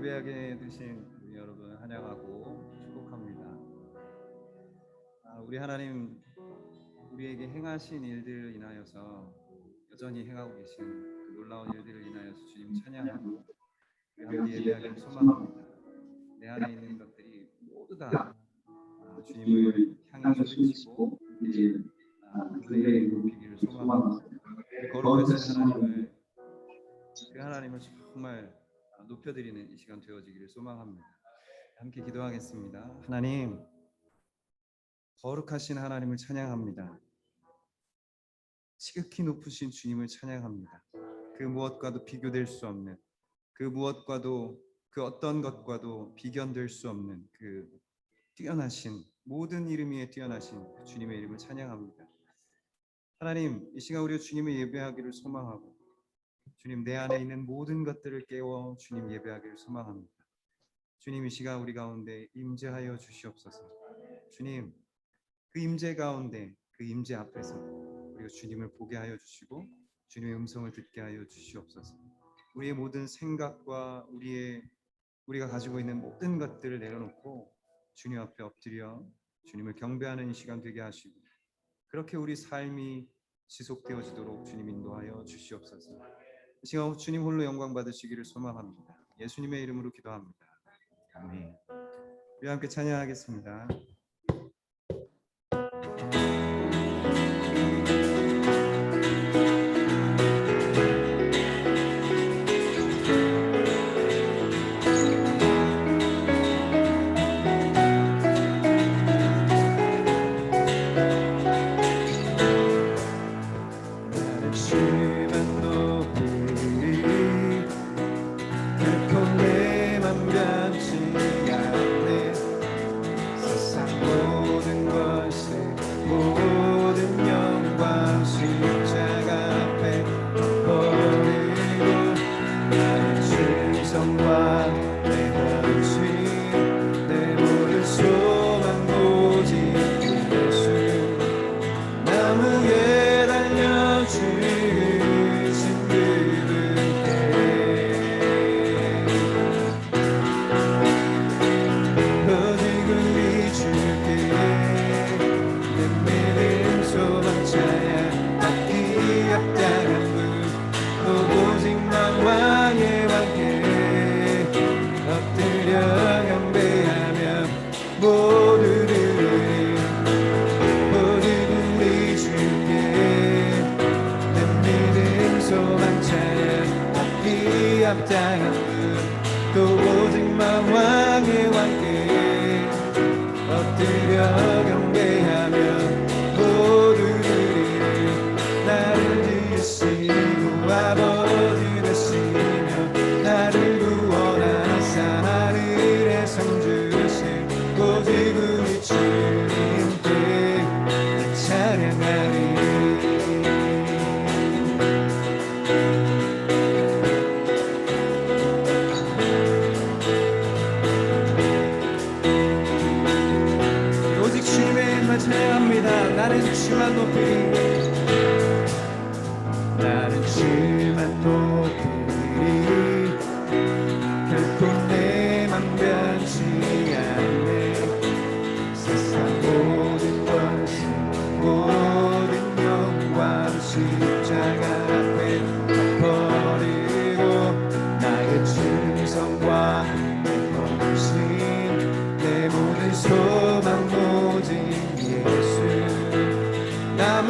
예배하게 되신 우리 여러분 환영하고 축복합니다. 우리 하나님, 우리에게 행하신 일들을 인하여서 여전히 행하고 계신 그 놀라운 일들을 인하여서 주님 찬양하고 우리 함께 예배하기를 소망합니다. 내 안에 있는 것들이 모두 다 주님을 향해 소리치고 그분의 이름을 높이기를 소망합니다. 그 거룩하신 하나님을 정말 높여드리는 이 시간 되어지기를 소망합니다. 함께 기도하겠습니다. 하나님, 거룩하신 하나님을 찬양합니다. 지극히 높으신 주님을 찬양합니다. 그 무엇과도 비교될 수 없는, 그 무엇과도 그 어떤 것과도 비견될 수 없는 그 뛰어나신, 모든 이름 위에 뛰어나신 주님의 이름을 찬양합니다. 하나님, 이 시간 우리가 주님을 예배하기를 소망하고 주님, 내 안에 있는 모든 것들을 깨워 주님 예배하기를 소망합니다. 주님, 이 시간 우리 가운데 임재하여 주시옵소서. 주님, 그 임재 가운데, 그 임재 앞에서 우리가 주님을 보게 하여 주시고 주님의 음성을 듣게 하여 주시옵소서. 우리의 모든 생각과 우리가 가지고 있는 모든 것들을 내려놓고 주님 앞에 엎드려 주님을 경배하는 이 시간 되게 하시고, 그렇게 우리 삶이 지속되어지도록 주님 인도하여 주시옵소서. 이 시간 주님 홀로 영광 받으시기를 소망합니다. 예수님의 이름으로 기도합니다. 아멘. 우리 함께 찬양하겠습니다. 또 오직만 왕의 왕께 엎드려 경배하며 모두들이 나를 지으시고 아버지 되시며 나를 구원하사 하늘의 상 주신 오직 우리 주님께 찬양하리. 찬양합니다. 나는 주만 높이리, 나는 주만 높이리. 결코 내 맘 변치 않네. 세상 모든 권세 모든 영광 십자가 앞에 버리고 나의 충성과 내 헌신 내 모든 소망 오직 나무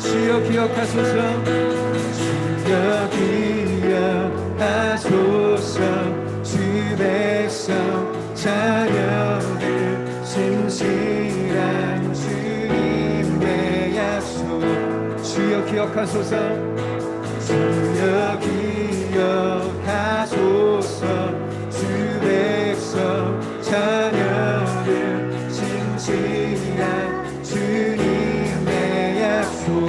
주여 기억하소서 주여 기억하소서 주 백성 자녀들 신실한 주님의 약속 주여 기억하소서 주여 기억하소서 주 백성 자녀들 신실한 주님의 약속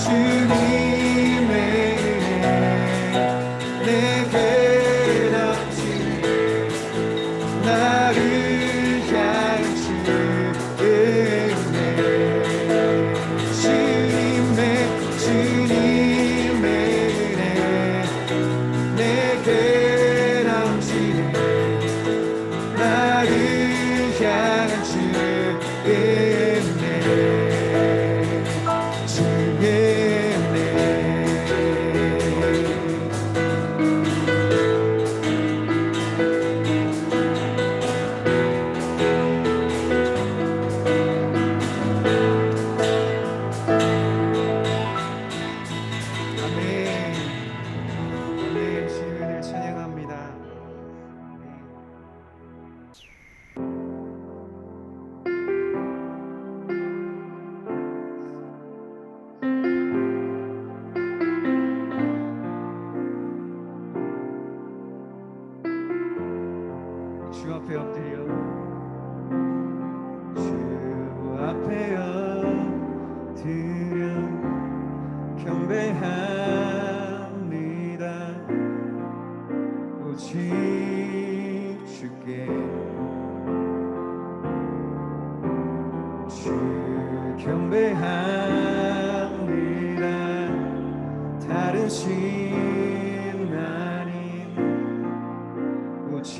주님의 내게 넘치네 나를 향한 주의 주님의 은혜 내게 넘치네 나를 향한 주의 은혜 주의 은혜 아멘 아멘 주님을 찬양합니다. 주 앞에 엎드려 주 앞에 엎드려 경배합니다 오직 주께 주 경배합니다 다른 신 아닌 오직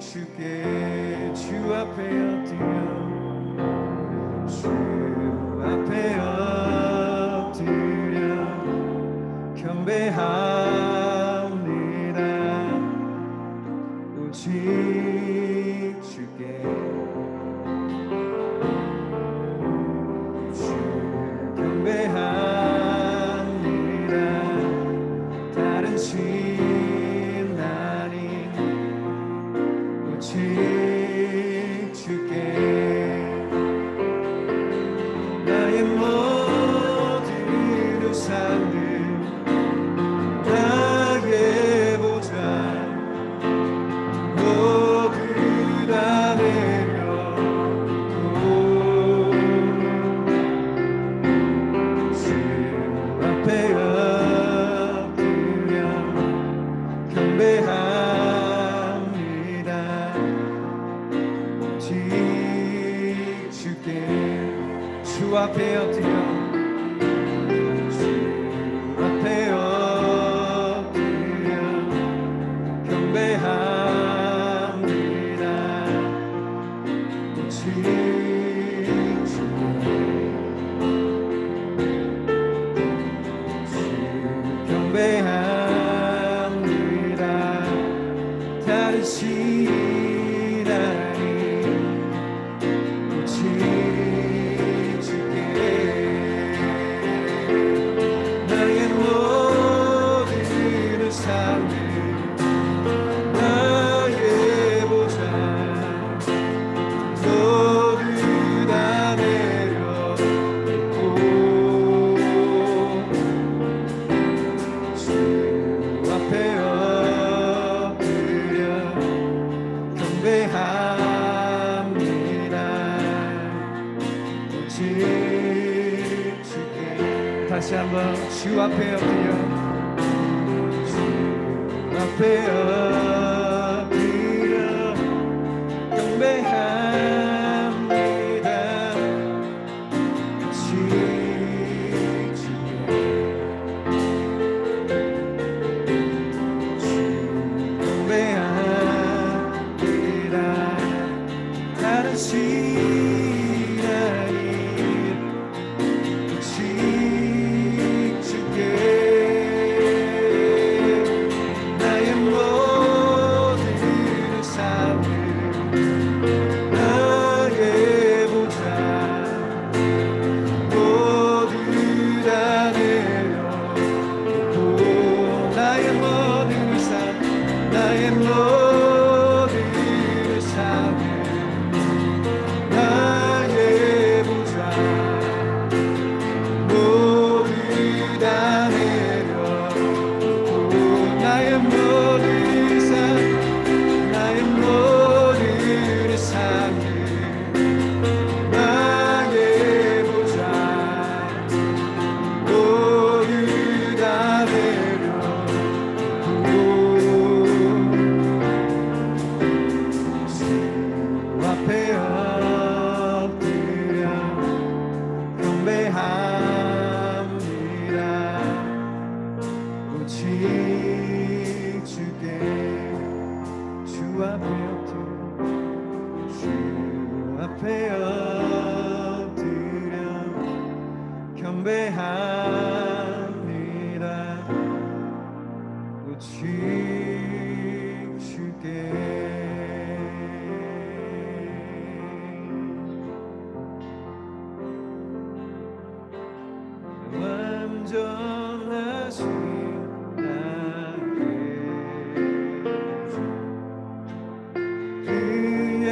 주께 주 앞에 엎드려 주 앞에 엎드려 경배합니다 오직 주께 주 경배합니다 다른 신 아닌 오직 주께 나의 모든 우상들 나의 보좌 모두 다 내려놓고 주 앞에 엎드려 경배합니다 오직 주께 주 앞에 엎드려 주 앞에 엎드려 경배합니다 오직 주 경배합니다 다른 신 아닌 오직 주께 나의 모든 우상들 나의 보좌 모두 다 내려놓고 주 앞에 엎드려 경배합니다 오직 주께 다시 한번 주 앞에 엎드려 주 앞에 엎드려 경배합니다 오직 주께 경배합니다 다른 신 아닌 경배합니다. 오직 주께 주 앞에 엎드려 경배합니다. 오직 주께 완전하신 나의 주 그의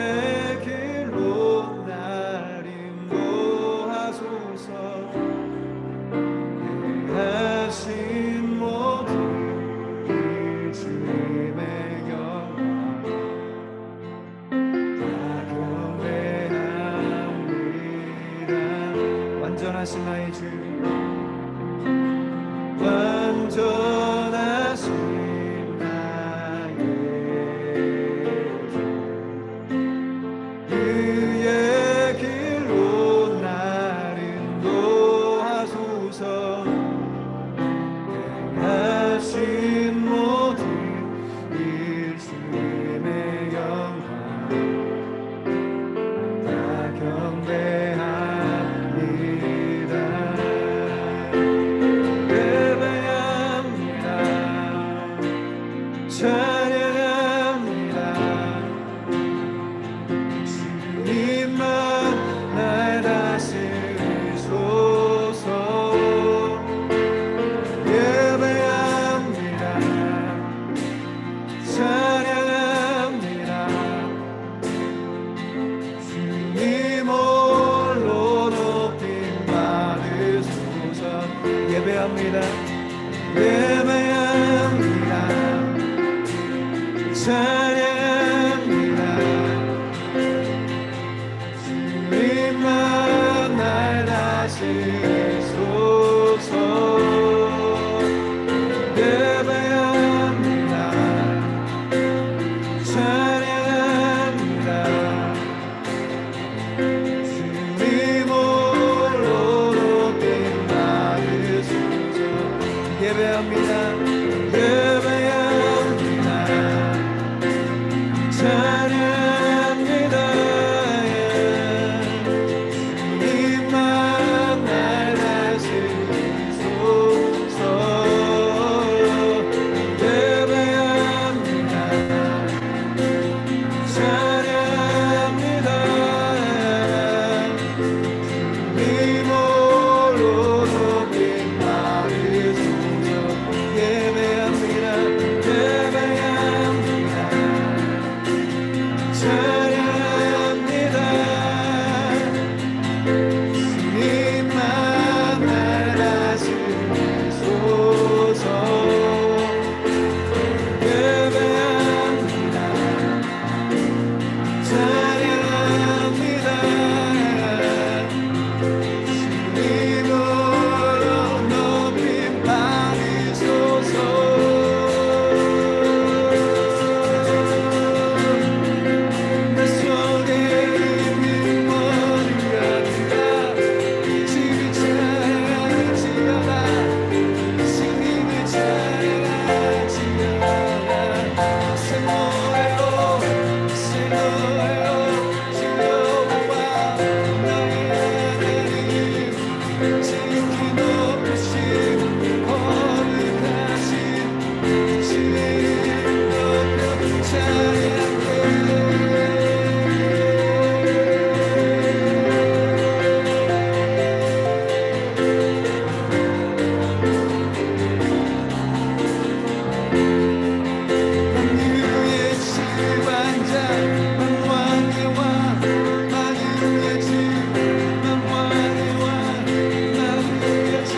길로 날 인도하소서. 행하신 모든 일 주님의 영광 다 경배합니다. 완전하신 나의 주 완전하신 나의 주 그의 길로 날 인도하소서. 행하신 모든 일 주님의 영광 다 경배합니다. 예배합니다. 찬양합니다. 주님만 날 다스리소서. 예배합니다. 찬양합니다. 주님 홀로 높임 받으소서. 예배합니다. 예배합니다. 찬양합니다. 주님만 날 다스리소서. 예배합니다. 찬양합니다. 주님 홀로 높임 받으소서. 예배합니다. 예배합니다. 찬양합니다. 주님만 날 다스리소서. 예배합니다. 찬양합니다. 주님 홀로 높임 받으소서. 예배합니다. 예배합니다. 찬양합니다. 주님만 날 다스리소서. 예배합니다. 찬양합니다. 주님으로 높임 받으소서. 내 속에 있는 모든 것들아 주를 찬양할지어다. 주님을 찬양할지어다. 새 노래로 새 노래로 주 여호와 너희 하나님 지극히 높으신 거룩하신 주님 높여 찬양해. 만유의 주관자 만왕의 왕 만유의 주 만왕의 왕 만유의 주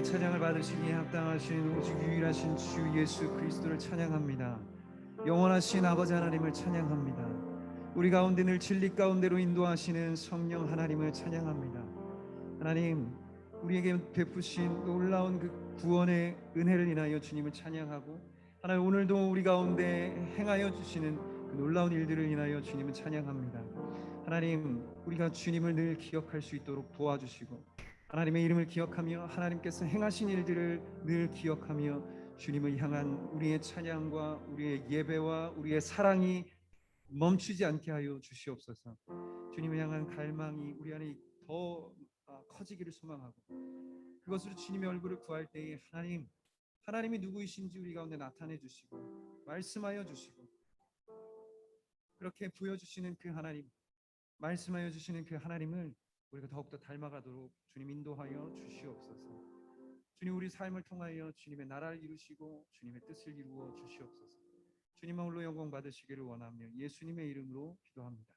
우리의 찬양을 받으시기에 합당하신 오직 유일하신 주 예수 그리스도를 찬양합니다. 영원하신 아버지 하나님을 찬양합니다. 우리 가운데 늘 진리 가운데로 인도하시는 성령 하나님을 찬양합니다. 하나님, 우리에게 베푸신 놀라운 그 구원의 은혜를 인하여 주님을 찬양하고, 하나님 오늘도 우리 가운데 행하여 주시는 그 놀라운 일들을 인하여 주님을 찬양합니다. 하나님, 우리가 주님을 늘 기억할 수 있도록 도와주시고, 하나님의 이름을 기억하며 하나님께서 행하신 일들을 늘 기억하며 주님을 향한 우리의 찬양과 우리의 예배와 우리의 사랑이 멈추지 않게 하여 주시옵소서. 주님을 향한 갈망이 우리 안에 더 커지기를 소망하고, 그것으로 주님의 얼굴을 구할 때에 하나님이 누구이신지 우리 가운데 나타내 주시고 말씀하여 주시고, 그렇게 보여주시는 그 하나님, 말씀하여 주시는 그 하나님을 우리가 더욱더 닮아가도록 주님 인도하여 주시옵소서. 주님, 우리 삶을 통하여 주님의 나라를 이루시고 주님의 뜻을 이루어 주시옵소서. 주님만 홀로 영광 받으시기를 원하며 예수님의 이름으로 기도합니다.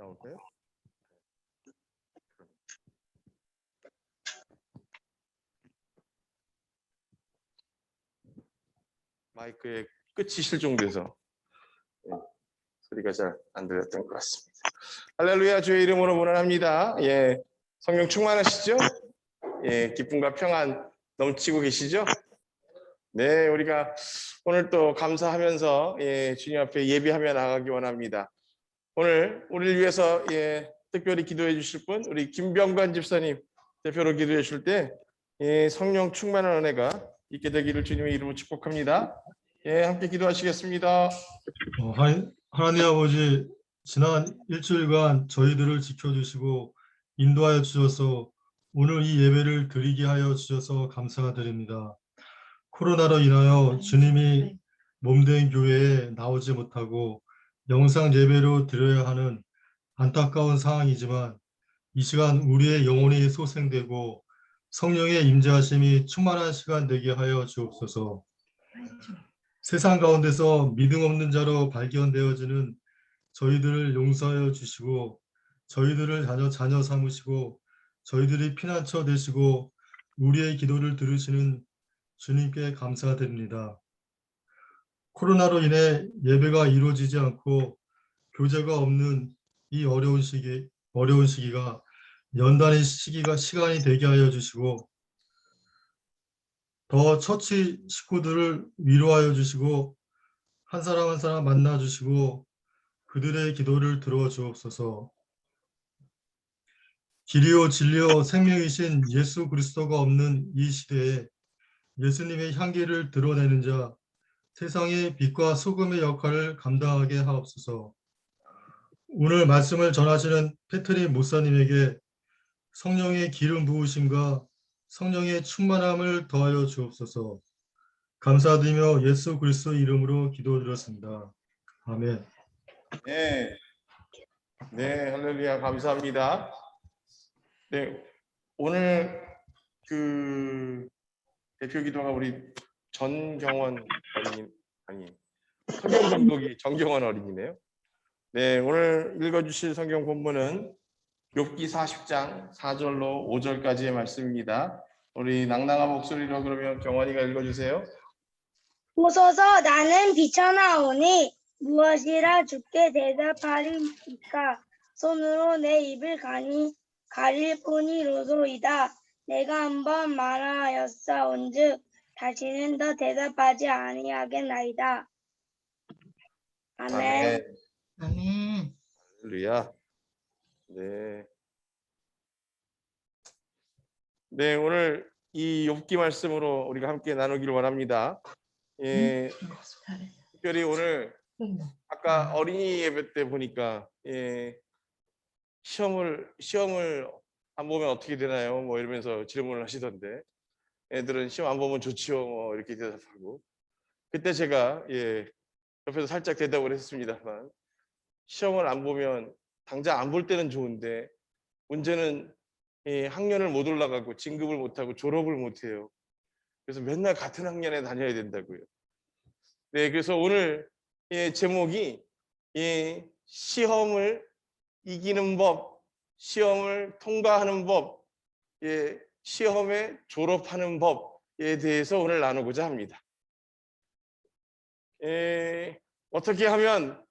나올까요? 마이크의 끝이 실종돼서 예, 소리가 잘 안 들렸던 것 같습니다. 할렐루야, 주의 이름으로 문안합니다. 예, 성령 충만하시죠? 예, 기쁨과 평안 넘치고 계시죠? 네, 우리가 오늘 또 감사하면서 예, 주님 앞에 예비하며 나가기 원합니다. 오늘 우리를 위해서 예, 특별히 기도해 주실 분, 우리 김병관 집사님 대표로 기도해 주실 때 예, 성령 충만한 은혜가 있게 되기를 주님의 이름으로 축복합니다. 예, 함께 기도하시겠습니다. 하나님 아버지, 지난 일주일간 저희들을 지켜주시고 인도하여 주셔서 오늘 이 예배를 드리게 하여 주셔서 감사드립니다. 코로나로 인하여 주님이 몸된 교회에 나오지 못하고 영상 예배로 드려야 하는 안타까운 상황이지만 이 시간 우리의 영혼이 소생되고 성령의 임재하심이 충만한 시간 되게 하여 주옵소서. 세상 가운데서 믿음 없는 자로 발견되어지는 저희들을 용서하여 주시고 저희들을 자녀 삼으시고 저희들이 피난처 되시고 우리의 기도를 들으시는 주님께 감사드립니다. 코로나로 인해 예배가 이루어지지 않고 교제가 없는 이 어려운 시기가 연단의 시간이 되게 하여 주시고 더 처치 식구들을 위로하여 주시고 한 사람 한 사람 만나 주시고 그들의 기도를 들어 주옵소서. 길이요 진리요 생명이신 예수 그리스도가 없는 이 시대에 예수님의 향기를 드러내는 자, 세상의 빛과 소금의 역할을 감당하게 하옵소서. 오늘 말씀을 전하시는 패트릭 목사님에게 성령의 기름 부으심과 성령의 충만함을 더하여 주옵소서. 감사드리며 예수 그리스도 이름으로 기도드렸습니다. 아멘. 네, 네, 할렐루야, 감사합니다. 네, 오늘 그 대표 기도가 우리 전경원 어린이, 성경 감독이 전경원 어린이네요. 네, 오늘 읽어주실 성경 본문은 욥기 40장 4절로 5절까지의 말씀입니다. 우리 낭낭한 목소리로 그러면 경원이가 읽어주세요. 보소서 나는 비쳐나오니 무엇이라 주께 대답하리이까. 손으로 내 입을 가릴 뿐이로소이다. 내가 한번 말하였사온즉 다시는 더 대답하지 아니하겠나이다. 아멘. 아멘. 할렐루야. 네. 네, 오늘 이 욥기 말씀으로 우리가 함께 나누기를 원합니다. 예, 특별히 오늘 아까 어린이 예배 때 보니까 예, 시험을 안 보면 어떻게 되나요? 뭐 이러면서 질문을 하시던데 애들은 시험 안 보면 좋지요. 뭐 이렇게 대답하고 그때 제가 예, 옆에서 살짝 대답을 했습니다만 시험을 안 보면 당장 안 볼 때는 좋은데 문제는 예, 학년을 못 올라가고 진급을 못하고 졸업을 못해요. 그래서 맨날 같은 학년에 다녀야 된다고요. 네, 그래서 오늘 예, 제목이 예, 시험을 이기는 법, 시험을 통과하는 법, 예, 시험에 졸업하는 법에 대해서 오늘 나누고자 합니다. 어떻게 하면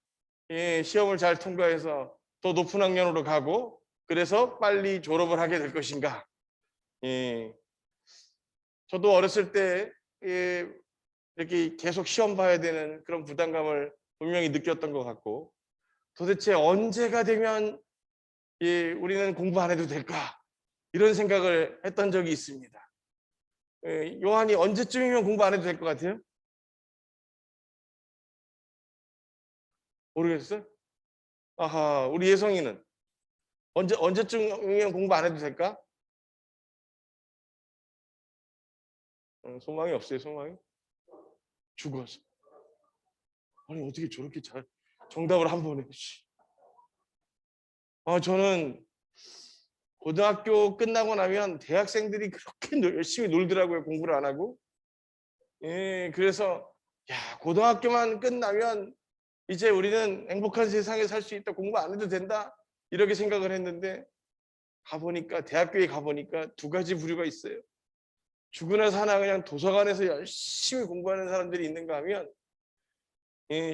예, 시험을 잘 통과해서 더 높은 학년으로 가고 그래서 빨리 졸업을 하게 될 것인가? 예, 저도 어렸을 때 예, 이렇게 계속 시험 봐야 되는 그런 부담감을 분명히 느꼈던 것 같고 도대체 언제가 되면 예, 우리는 공부 안 해도 될까? 이런 생각을 했던 적이 있습니다. 예, 요한이 언제쯤이면 공부 안 해도 될 것 같아요? 모르겠어요? 아하, 우리 예성이는 언제쯤이면 공부 안 해도 될까? 소망이 없어요, 소망이? 죽어서. 아니, 어떻게 저렇게 잘 정답을 한 번에. 저는 고등학교 끝나고 나면 대학생들이 그렇게 열심히 놀더라고요, 공부를 안 하고. 예, 그래서 야, 고등학교만 끝나면 이제 우리는 행복한 세상에 살 수 있다, 공부 안 해도 된다. 이렇게 생각을 했는데 가보니까 대학교에 가보니까 두 가지 부류가 있어요. 죽으나 사나 그냥 도서관에서 열심히 공부하는 사람들이 있는가 하면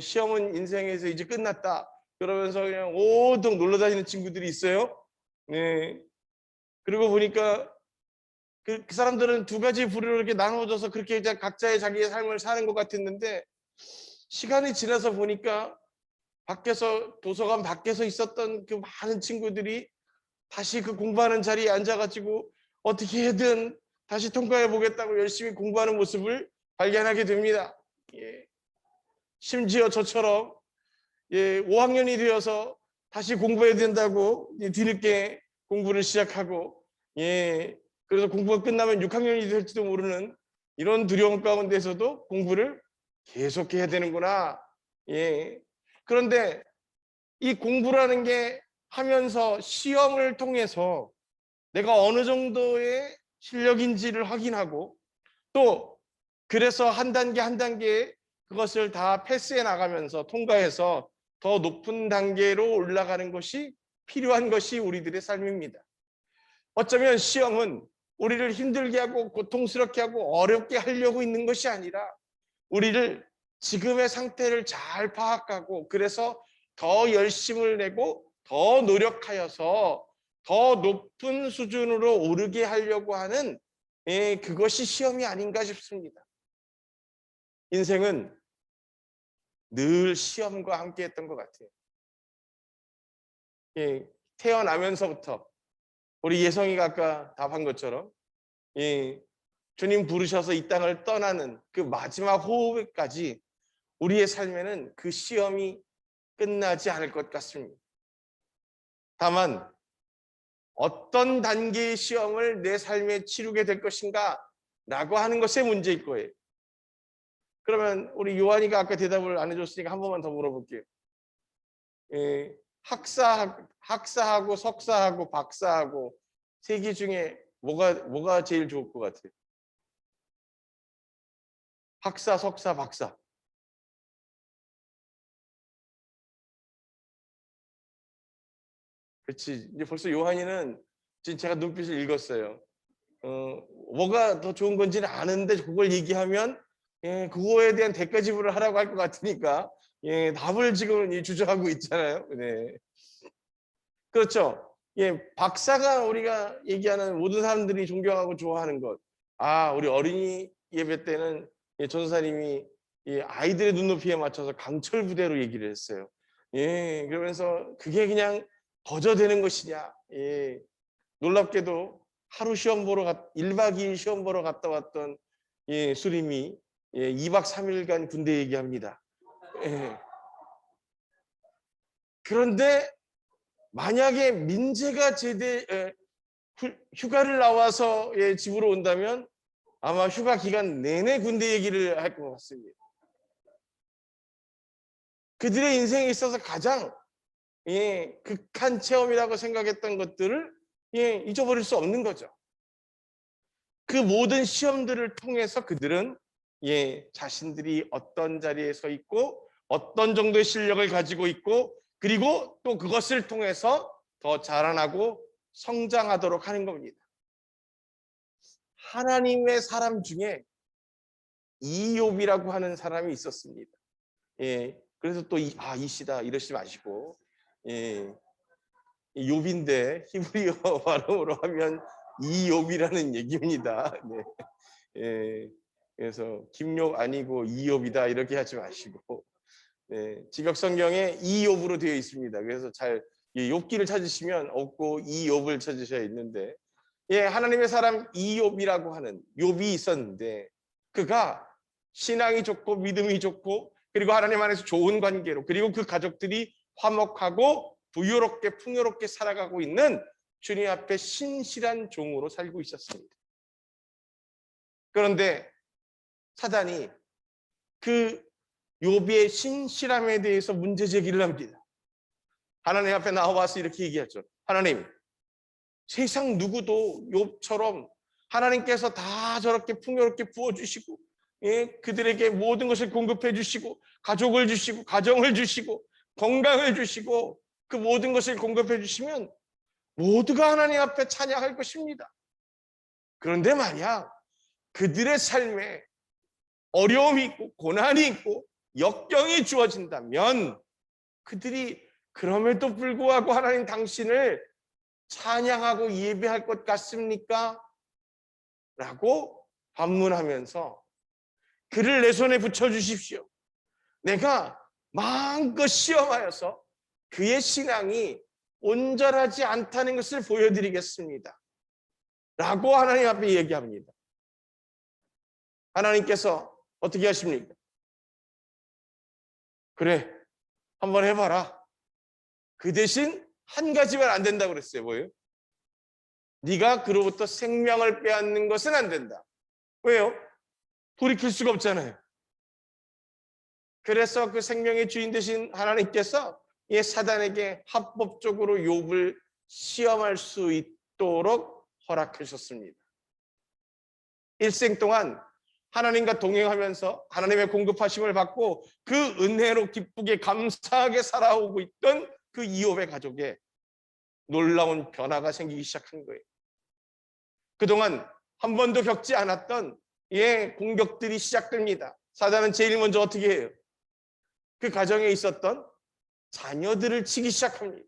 시험은 인생에서 이제 끝났다 그러면서 그냥 오동 놀러 다니는 친구들이 있어요. 네. 그리고 보니까 그 사람들은 두 가지 부류로 이렇게 나눠져서 그렇게 이제 각자의 자기의 삶을 사는 것 같았는데 시간이 지나서 보니까 밖에서 도서관 밖에서 있었던 그 많은 친구들이 다시 그 공부하는 자리에 앉아가지고 어떻게든 다시 통과해 보겠다고 열심히 공부하는 모습을 발견하게 됩니다. 예. 심지어 저처럼 5학년이 되어서 다시 공부해야 된다고 뒤늦게 공부를 시작하고 그래서 공부가 끝나면 6학년이 될지도 모르는 이런 두려움 가운데서도 공부를 계속해야 되는구나. 그런데 이 공부라는 게 하면서 시험을 통해서 내가 어느 정도의 실력인지를 확인하고 또 그래서 한 단계 한 단계 그것을 다 패스해 나가면서 통과해서 더 높은 단계로 올라가는 것이 필요한 것이 우리들의 삶입니다. 어쩌면 시험은 우리를 힘들게 하고 고통스럽게 하고 어렵게 하려고 있는 것이 아니라 우리를 지금의 상태를 잘 파악하고 그래서 더 열심을 내고 더 노력하여서 더 높은 수준으로 오르게 하려고 하는 그것이 시험이 아닌가 싶습니다. 인생은 늘 시험과 함께 했던 것 같아요. 태어나면서부터 우리 예성이가 아까 답한 것처럼 주님 부르셔서 이 땅을 떠나는 그 마지막 호흡까지 우리의 삶에는 그 시험이 끝나지 않을 것 같습니다. 다만 어떤 단계의 시험을 내 삶에 치르게 될 것인가 라고 하는 것의 문제일 거예요. 그러면 우리 요한이가 아까 대답을 안 해줬으니까 한 번만 더 물어볼게요. 학사하고 석사하고 박사하고 세 개 중에 뭐가 제일 좋을 것 같아요? 학사, 석사, 박사. 그렇지. 이제 벌써 요한이는 지금 제가 눈빛을 읽었어요. 뭐가 더 좋은 건지는 아는데 그걸 얘기하면 그거에 대한 대가 지불을 하라고 할 것 같으니까 답을 지금 주저하고 있잖아요. 네. 그렇죠. 박사가 우리가 얘기하는 모든 사람들이 존경하고 좋아하는 것. 우리 어린이 예배 때는 전사님이 아이들의 눈높이에 맞춰서 강철 부대로 얘기를 했어요. 그러면서 그게 그냥 거저되는 것이냐. 놀랍게도 하루 시험 보러 1박 2일 시험 보러 갔다 왔던 수림이 2박 3일간 군대 얘기합니다. 그런데 만약에 민재가 휴가를 나와서 집으로 온다면 아마 휴가 기간 내내 군대 얘기를 할 것 같습니다. 그들의 인생에 있어서 가장 극한 체험이라고 생각했던 것들을 잊어버릴 수 없는 거죠. 그 모든 시험들을 통해서 그들은 자신들이 어떤 자리에 서 있고 어떤 정도의 실력을 가지고 있고 그리고 또 그것을 통해서 더 자라나고 성장하도록 하는 겁니다. 하나님의 사람 중에 이욥이라고 하는 사람이 있었습니다. 그래서 또 이시다 이러지 마시고 욥인데 히브리어 발음으로 하면 이욥이라는 얘기입니다. 그래서 김욕 아니고 이욥이다 이렇게 하지 마시고 직역 성경에 이욥으로 되어 있습니다. 그래서 잘 욥기를 찾으시면 없고 이욥을 찾으셔야 있는데 하나님의 사람 이욥이라고 하는 욥이 있었는데 그가 신앙이 좋고 믿음이 좋고 그리고 하나님 안에서 좋은 관계로 그리고 그 가족들이 화목하고 부유롭게 풍요롭게 살아가고 있는 주님 앞에 신실한 종으로 살고 있었습니다. 그런데 사단이 그 욥의 신실함에 대해서 문제 제기를 합니다. 하나님 앞에 나와서 이렇게 얘기하죠. 하나님, 세상 누구도 욥처럼 하나님께서 다 저렇게 풍요롭게 부어주시고 그들에게 모든 것을 공급해 주시고 가족을 주시고 가정을 주시고 건강을 주시고 그 모든 것을 공급해 주시면 모두가 하나님 앞에 찬양할 것입니다. 그런데 만약 그들의 삶에 어려움이 있고 고난이 있고 역경이 주어진다면 그들이 그럼에도 불구하고 하나님 당신을 찬양하고 예배할 것 같습니까? 라고 반문하면서 그를 내 손에 붙여주십시오. 내가 마음껏 시험하여서 그의 신앙이 온전하지 않다는 것을 보여드리겠습니다. 라고 하나님 앞에 얘기합니다. 하나님께서 어떻게 하십니까? 그래, 한번 해봐라. 그 대신 한 가지만 안 된다고 그랬어요. 뭐예요? 네가 그로부터 생명을 빼앗는 것은 안 된다. 왜요? 돌이킬 수가 없잖아요. 그래서 그 생명의 주인 되신 하나님께서 이 사단에게 합법적으로 욥을 시험할 수 있도록 허락하셨습니다. 일생 동안 하나님과 동행하면서 하나님의 공급하심을 받고 그 은혜로 기쁘게 감사하게 살아오고 있던 그 이욥의 가족에 놀라운 변화가 생기기 시작한 거예요. 그동안 한 번도 겪지 않았던 공격들이 시작됩니다. 사단은 제일 먼저 어떻게 해요? 그 가정에 있었던 자녀들을 치기 시작합니다.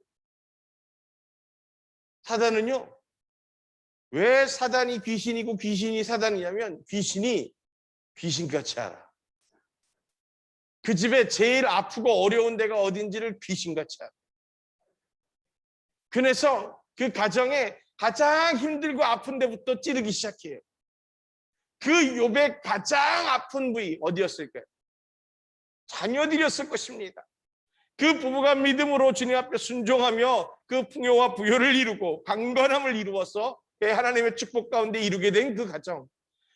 사단은요, 왜 사단이 귀신이고 귀신이 사단이냐면 귀신이 귀신같이 알아. 그 집에 제일 아프고 어려운 데가 어딘지를 귀신같이 알아. 그래서 그 가정에 가장 힘들고 아픈 데부터 찌르기 시작해요. 그 욥의 가장 아픈 부위 어디였을까요? 자녀들이었을 것입니다. 그 부부가 믿음으로 주님 앞에 순종하며 그 풍요와 부요를 이루고 강건함을 이루어서 하나님의 축복 가운데 이루게 된 그 가정.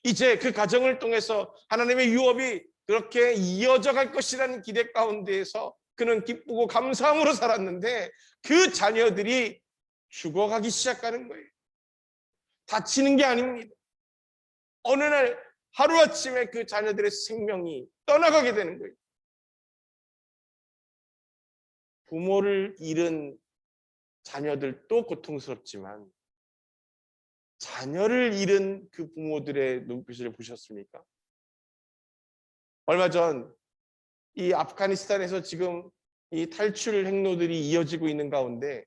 이제 그 가정을 통해서 하나님의 유업이 그렇게 이어져 갈 것이라는 기대 가운데에서 그는 기쁘고 감사함으로 살았는데 그 자녀들이 죽어가기 시작하는 거예요. 다치는 게 아닙니다. 어느 날 하루아침에 그 자녀들의 생명이 떠나가게 되는 거예요. 부모를 잃은 자녀들도 고통스럽지만 자녀를 잃은 그 부모들의 눈빛을 보셨습니까? 얼마 전 이 아프가니스탄에서 지금 이 탈출 행로들이 이어지고 있는 가운데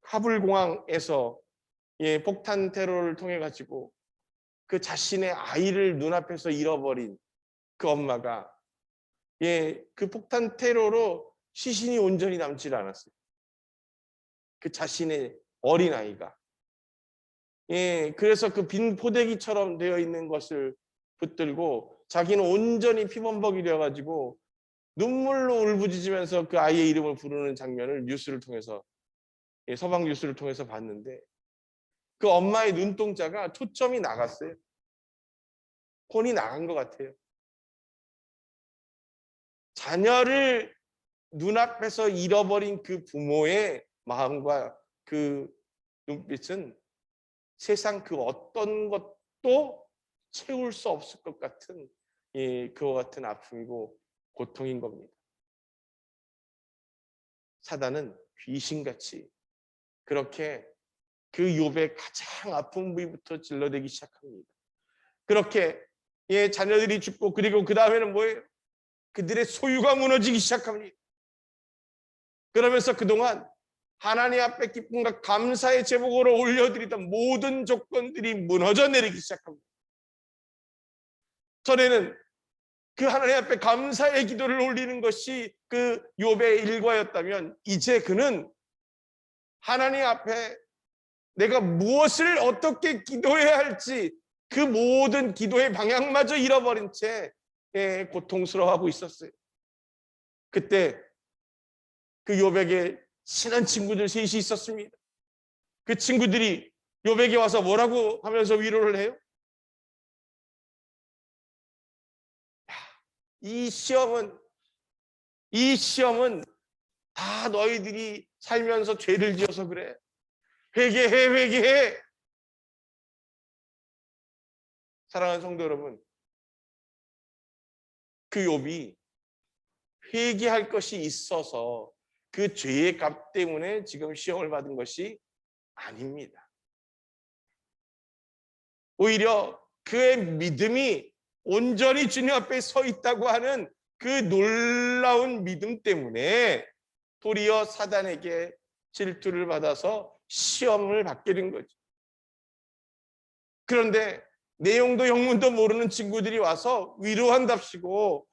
카불 공항에서 폭탄 테러를 통해 가지고 그 자신의 아이를 눈앞에서 잃어버린 그 엄마가 그 폭탄 테러로 시신이 온전히 남지 않았어요. 그 자신의 어린 아이가 그래서 그 빈 포대기처럼 되어 있는 것을 붙들고 자기는 온전히 피범벅이 되어가지고 눈물로 울부짖으면서 그 아이의 이름을 부르는 장면을 뉴스를 통해서 서방 뉴스를 통해서 봤는데 그 엄마의 눈동자가 초점이 나갔어요. 폰이 나간 것 같아요. 자녀를 눈앞에서 잃어버린 그 부모의 마음과 그 눈빛은 세상 그 어떤 것도 채울 수 없을 것 같은 그와 같은 아픔이고 고통인 겁니다. 사단은 귀신같이 그렇게 그 욥의 가장 아픈 부위부터 질러대기 시작합니다. 그렇게 자녀들이 죽고 그리고 그 다음에는 뭐예요? 그들의 소유가 무너지기 시작합니다. 그러면서 그동안 하나님 앞에 기쁨과 감사의 제목으로 올려드리던 모든 조건들이 무너져 내리기 시작합니다. 전에는 그 하나님 앞에 감사의 기도를 올리는 것이 그 욥의 일과였다면 이제 그는 하나님 앞에 내가 무엇을 어떻게 기도해야 할지 그 모든 기도의 방향마저 잃어버린 채 고통스러워하고 있었어요. 그때 그 욥에게 친한 친구들 셋이 있었습니다. 그 친구들이 욥에게 와서 뭐라고 하면서 위로를 해요? 이 시험은 다 너희들이 살면서 죄를 지어서 그래. 회개해. 사랑하는 성도 여러분, 그 욥이 회개할 것이 있어서 그 죄의 값 때문에 지금 시험을 받은 것이 아닙니다. 오히려 그의 믿음이 온전히 주님 앞에 서 있다고 하는 그 놀라운 믿음 때문에 도리어 사단에게 질투를 받아서 시험을 받게 된 거죠. 그런데 내용도 영문도 모르는 친구들이 와서 위로한답시고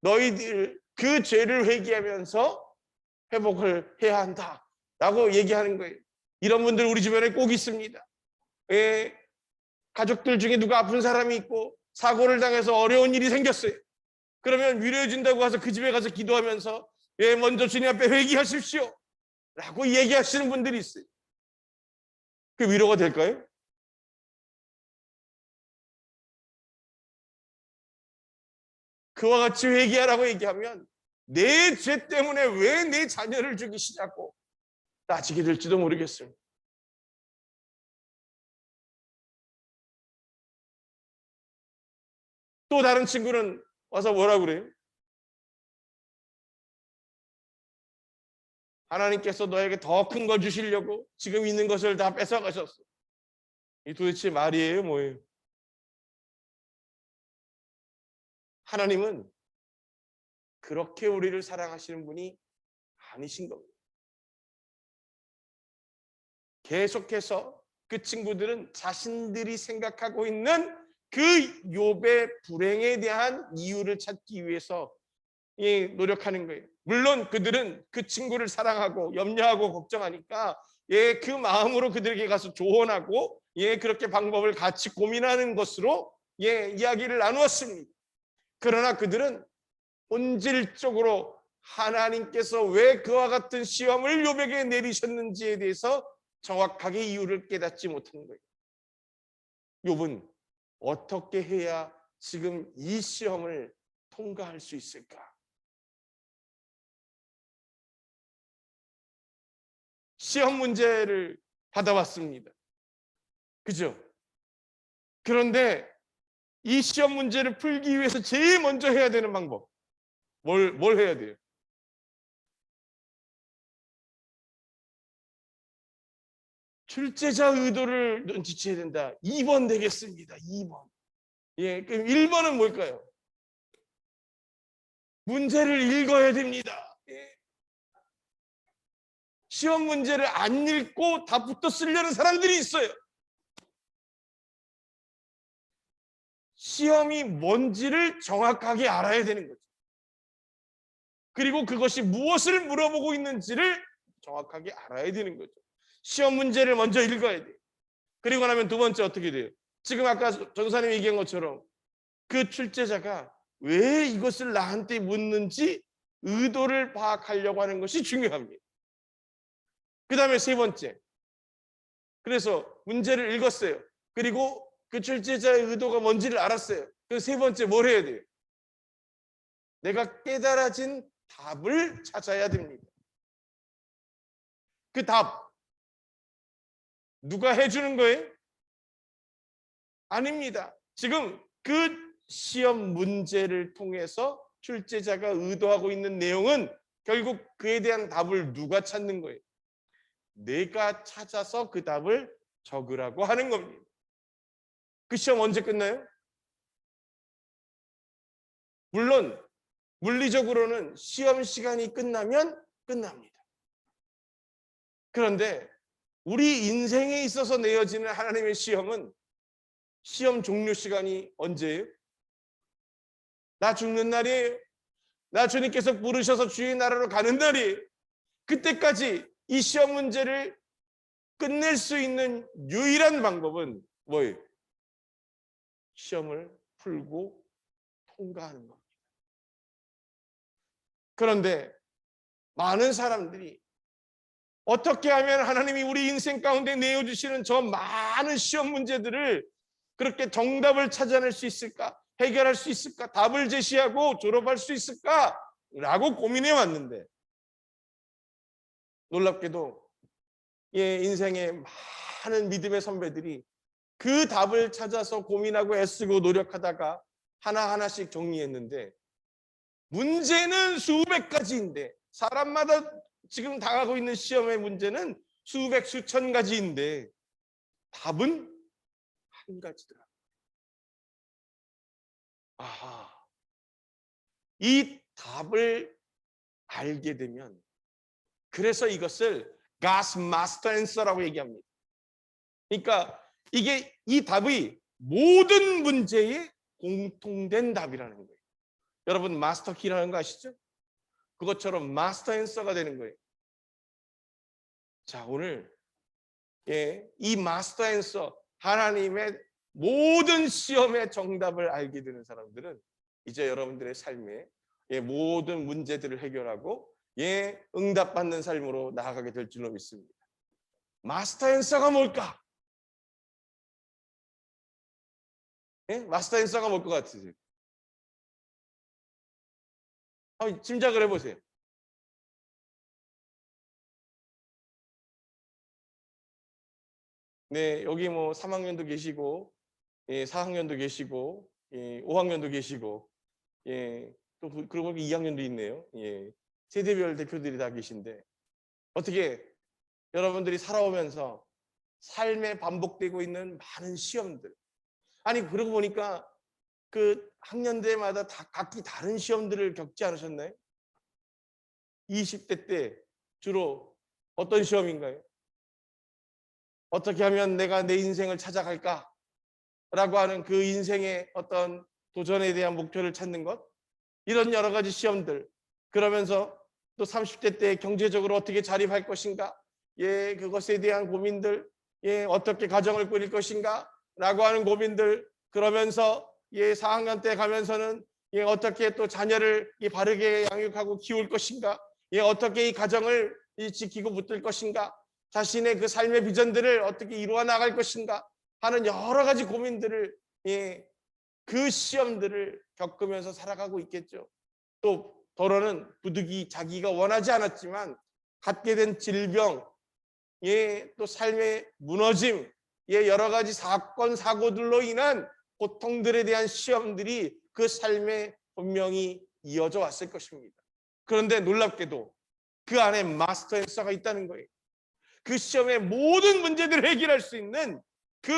너희들 그 죄를 회개하면서 회복을 해야 한다라고 얘기하는 거예요. 이런 분들 우리 주변에 꼭 있습니다. 가족들 중에 누가 아픈 사람이 있고 사고를 당해서 어려운 일이 생겼어요. 그러면 위로해 준다고 해서 그 집에 가서 기도하면서 먼저 주님 앞에 회개하십시오 라고 얘기하시는 분들이 있어요. 그 위로가 될까요? 그와 같이 회개하라고 얘기하면 내 죄 때문에 왜 내 자녀를 죽이시냐고 따지게 될지도 모르겠습니다. 또 다른 친구는 와서 뭐라 그래요? 하나님께서 너에게 더 큰 걸 주시려고 지금 있는 것을 다 뺏어가셨어. 이 도대체 말이에요, 뭐예요? 하나님은 그렇게 우리를 사랑하시는 분이 아니신 겁니다. 계속해서 그 친구들은 자신들이 생각하고 있는 그 욥의 불행에 대한 이유를 찾기 위해서 노력하는 거예요. 물론 그들은 그 친구를 사랑하고 염려하고 걱정하니까 그 마음으로 그들에게 가서 조언하고 그렇게 방법을 같이 고민하는 것으로 이야기를 나누었습니다. 그러나 그들은 본질적으로 하나님께서 왜 그와 같은 시험을 욥에게 내리셨는지에 대해서 정확하게 이유를 깨닫지 못한 거예요. 욥은 어떻게 해야 지금 이 시험을 통과할 수 있을까? 시험 문제를 받아왔습니다. 그죠? 그런데 이 시험 문제를 풀기 위해서 제일 먼저 해야 되는 방법 뭘 해야 돼요? 출제자 의도를 눈치채야 된다. 2번 되겠습니다. 2번. 그럼 1번은 뭘까요? 문제를 읽어야 됩니다. 시험 문제를 안 읽고 답부터 쓰려는 사람들이 있어요. 시험이 뭔지를 정확하게 알아야 되는 거죠. 그리고 그것이 무엇을 물어보고 있는지를 정확하게 알아야 되는 거죠. 시험 문제를 먼저 읽어야 돼요. 그리고 나면 두 번째 어떻게 돼요? 지금 아까 전사님이 얘기한 것처럼 그 출제자가 왜 이것을 나한테 묻는지 의도를 파악하려고 하는 것이 중요합니다. 그 다음에 세 번째. 그래서 문제를 읽었어요. 그리고 그 출제자의 의도가 뭔지를 알았어요. 그 세 번째 뭘 해야 돼요? 내가 깨달아진 답을 찾아야 됩니다. 그 답 누가 해주는 거예요? 아닙니다. 지금 그 시험 문제를 통해서 출제자가 의도하고 있는 내용은 결국 그에 대한 답을 누가 찾는 거예요? 내가 찾아서 그 답을 적으라고 하는 겁니다. 그 시험 언제 끝나요? 물론 물리적으로는 시험 시간이 끝나면 끝납니다. 그런데 우리 인생에 있어서 내어지는 하나님의 시험은 시험 종료 시간이 언제예요? 나 죽는 날이에요. 나 주님께서 부르셔서 주의 나라로 가는 날이에요. 그때까지 이 시험 문제를 끝낼 수 있는 유일한 방법은 뭐예요? 시험을 풀고 통과하는 겁니다. 그런데 많은 사람들이 어떻게 하면 하나님이 우리 인생 가운데 내어주시는 저 많은 시험 문제들을 그렇게 정답을 찾아낼 수 있을까? 해결할 수 있을까? 답을 제시하고 졸업할 수 있을까? 라고 고민해 왔는데 놀랍게도 인생의 많은 믿음의 선배들이 그 답을 찾아서 고민하고 애쓰고 노력하다가 하나하나씩 정리했는데 문제는 수백 가지인데 사람마다 지금 당하고 있는 시험의 문제는 수백 수천 가지인데 답은 한 가지더라. 아하. 이 답을 알게 되면, 그래서 이것을 God's Master Answer라고 얘기합니다. 그러니까 이게 이 답이 모든 문제에 공통된 답이라는 거예요. 여러분 마스터 키라는 거 아시죠? 그것처럼 마스터 앤서가 되는 거예요. 자, 오늘 이 마스터 앤서, 하나님의 모든 시험의 정답을 알게 되는 사람들은 이제 여러분들의 삶에 모든 문제들을 해결하고 응답받는 삶으로 나아가게 될 줄로 믿습니다. 마스터 앤서가 뭘까? 마스터 앤서가 뭘 것 같으세요? 짐작을 해보세요. 네, 여기 뭐 3학년도 계시고, 4학년도 계시고, 5학년도 계시고, 또 그러고 보니 2학년도 있네요. 세대별 대표들이 다 계신데, 어떻게 여러분들이 살아오면서 삶에 반복되고 있는 많은 시험들, 아니 그러고 보니까 그 학년대마다 다 각기 다른 시험들을 겪지 않으셨나요? 20대 때 주로 어떤 시험인가요? 어떻게 하면 내가 내 인생을 찾아갈까? 라고 하는 그 인생의 어떤 도전에 대한 목표를 찾는 것, 이런 여러 가지 시험들, 그러면서 또 30대 때 경제적으로 어떻게 자립할 것인가, 그것에 대한 고민들, 어떻게 가정을 꾸릴 것인가 라고 하는 고민들, 그러면서 4학년 때 가면서는 어떻게 또 자녀를 바르게 양육하고 키울 것인가, 어떻게 이 가정을 지키고 붙들 것인가, 자신의 그 삶의 비전들을 어떻게 이루어 나갈 것인가 하는 여러 가지 고민들을, 그 시험들을 겪으면서 살아가고 있겠죠. 또 더러는 부득이 자기가 원하지 않았지만 갖게 된 질병, 또 삶의 무너짐, 여러 가지 사건 사고들로 인한 고통들에 대한 시험들이 그 삶에 분명히 이어져 왔을 것입니다. 그런데 놀랍게도 그 안에 마스터 앤서가 있다는 거예요. 그 시험의 모든 문제들을 해결할 수 있는 그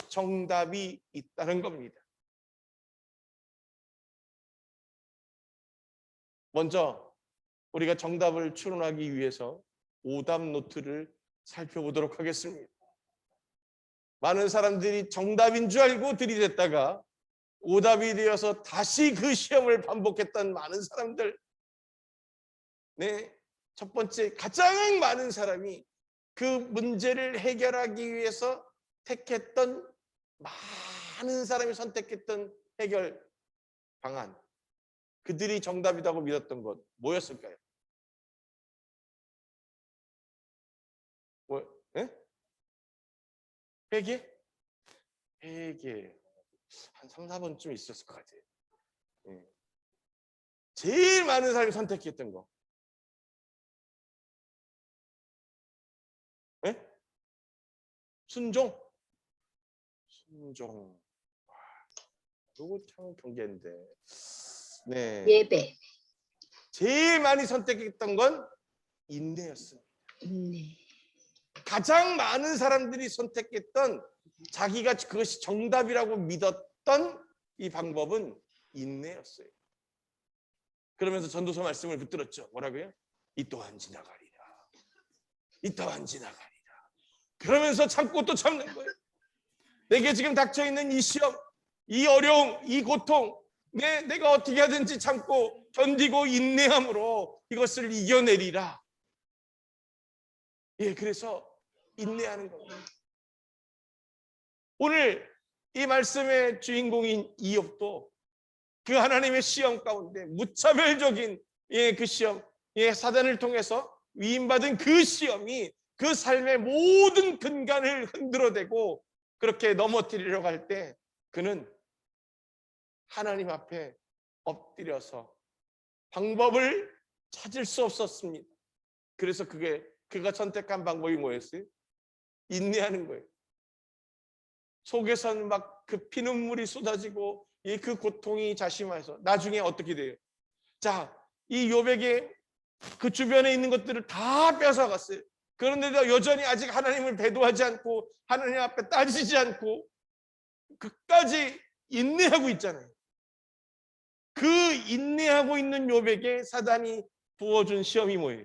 정답이 있다는 겁니다. 먼저 우리가 정답을 추론하기 위해서 오답 노트를 살펴보도록 하겠습니다. 많은 사람들이 정답인 줄 알고 들이댔다가 오답이 되어서 다시 그 시험을 반복했던 많은 사람들, 첫 번째 가장 많은 사람이 그 문제를 해결하기 위해서 택했던, 많은 사람이 선택했던 해결 방안, 그들이 정답이라고 믿었던 것 뭐였을까요? 회개? 회개 한 3, 4번쯤 있었을 것 같아요. 제일 많은 사람이 선택했던 거. 순종. 순종. 이거 참 경계인데. 네. 예배. 제일 많이 선택했던 건 인내였습니다. 네. 가장 많은 사람들이 선택했던, 자기가 그것이 정답이라고 믿었던 이 방법은 인내였어요. 그러면서 전도서 말씀을 붙들었죠. 뭐라고요? 이 또한 지나가리라. 이 또한 지나가리라. 그러면서 참고 또 참는 거예요. 내게 지금 닥쳐있는 이 시험, 이 어려움, 이 고통, 내가 어떻게 하든지 참고 견디고 인내함으로 이것을 이겨내리라. 그래서 인내하는 겁니다. 오늘 이 말씀의 주인공인 이욥도 그 하나님의 시험 가운데 무차별적인 그 시험, 사단을 통해서 위임받은 그 시험이 그 삶의 모든 근간을 흔들어대고 그렇게 넘어뜨리려고 할 때 그는 하나님 앞에 엎드려서 방법을 찾을 수 없었습니다. 그래서 그가 선택한 방법이 뭐였어요? 인내하는 거예요. 속에서는 막 그 피눈물이 쏟아지고 그 고통이 자심해서 나중에 어떻게 돼요? 자, 이 욥에게 그 주변에 있는 것들을 다 뺏어갔어요. 그런데도 여전히 아직 하나님을 배도하지 않고 하나님 앞에 따지지 않고 끝까지 인내하고 있잖아요. 그 인내하고 있는 욥에게 사단이 부어준 시험이 뭐예요?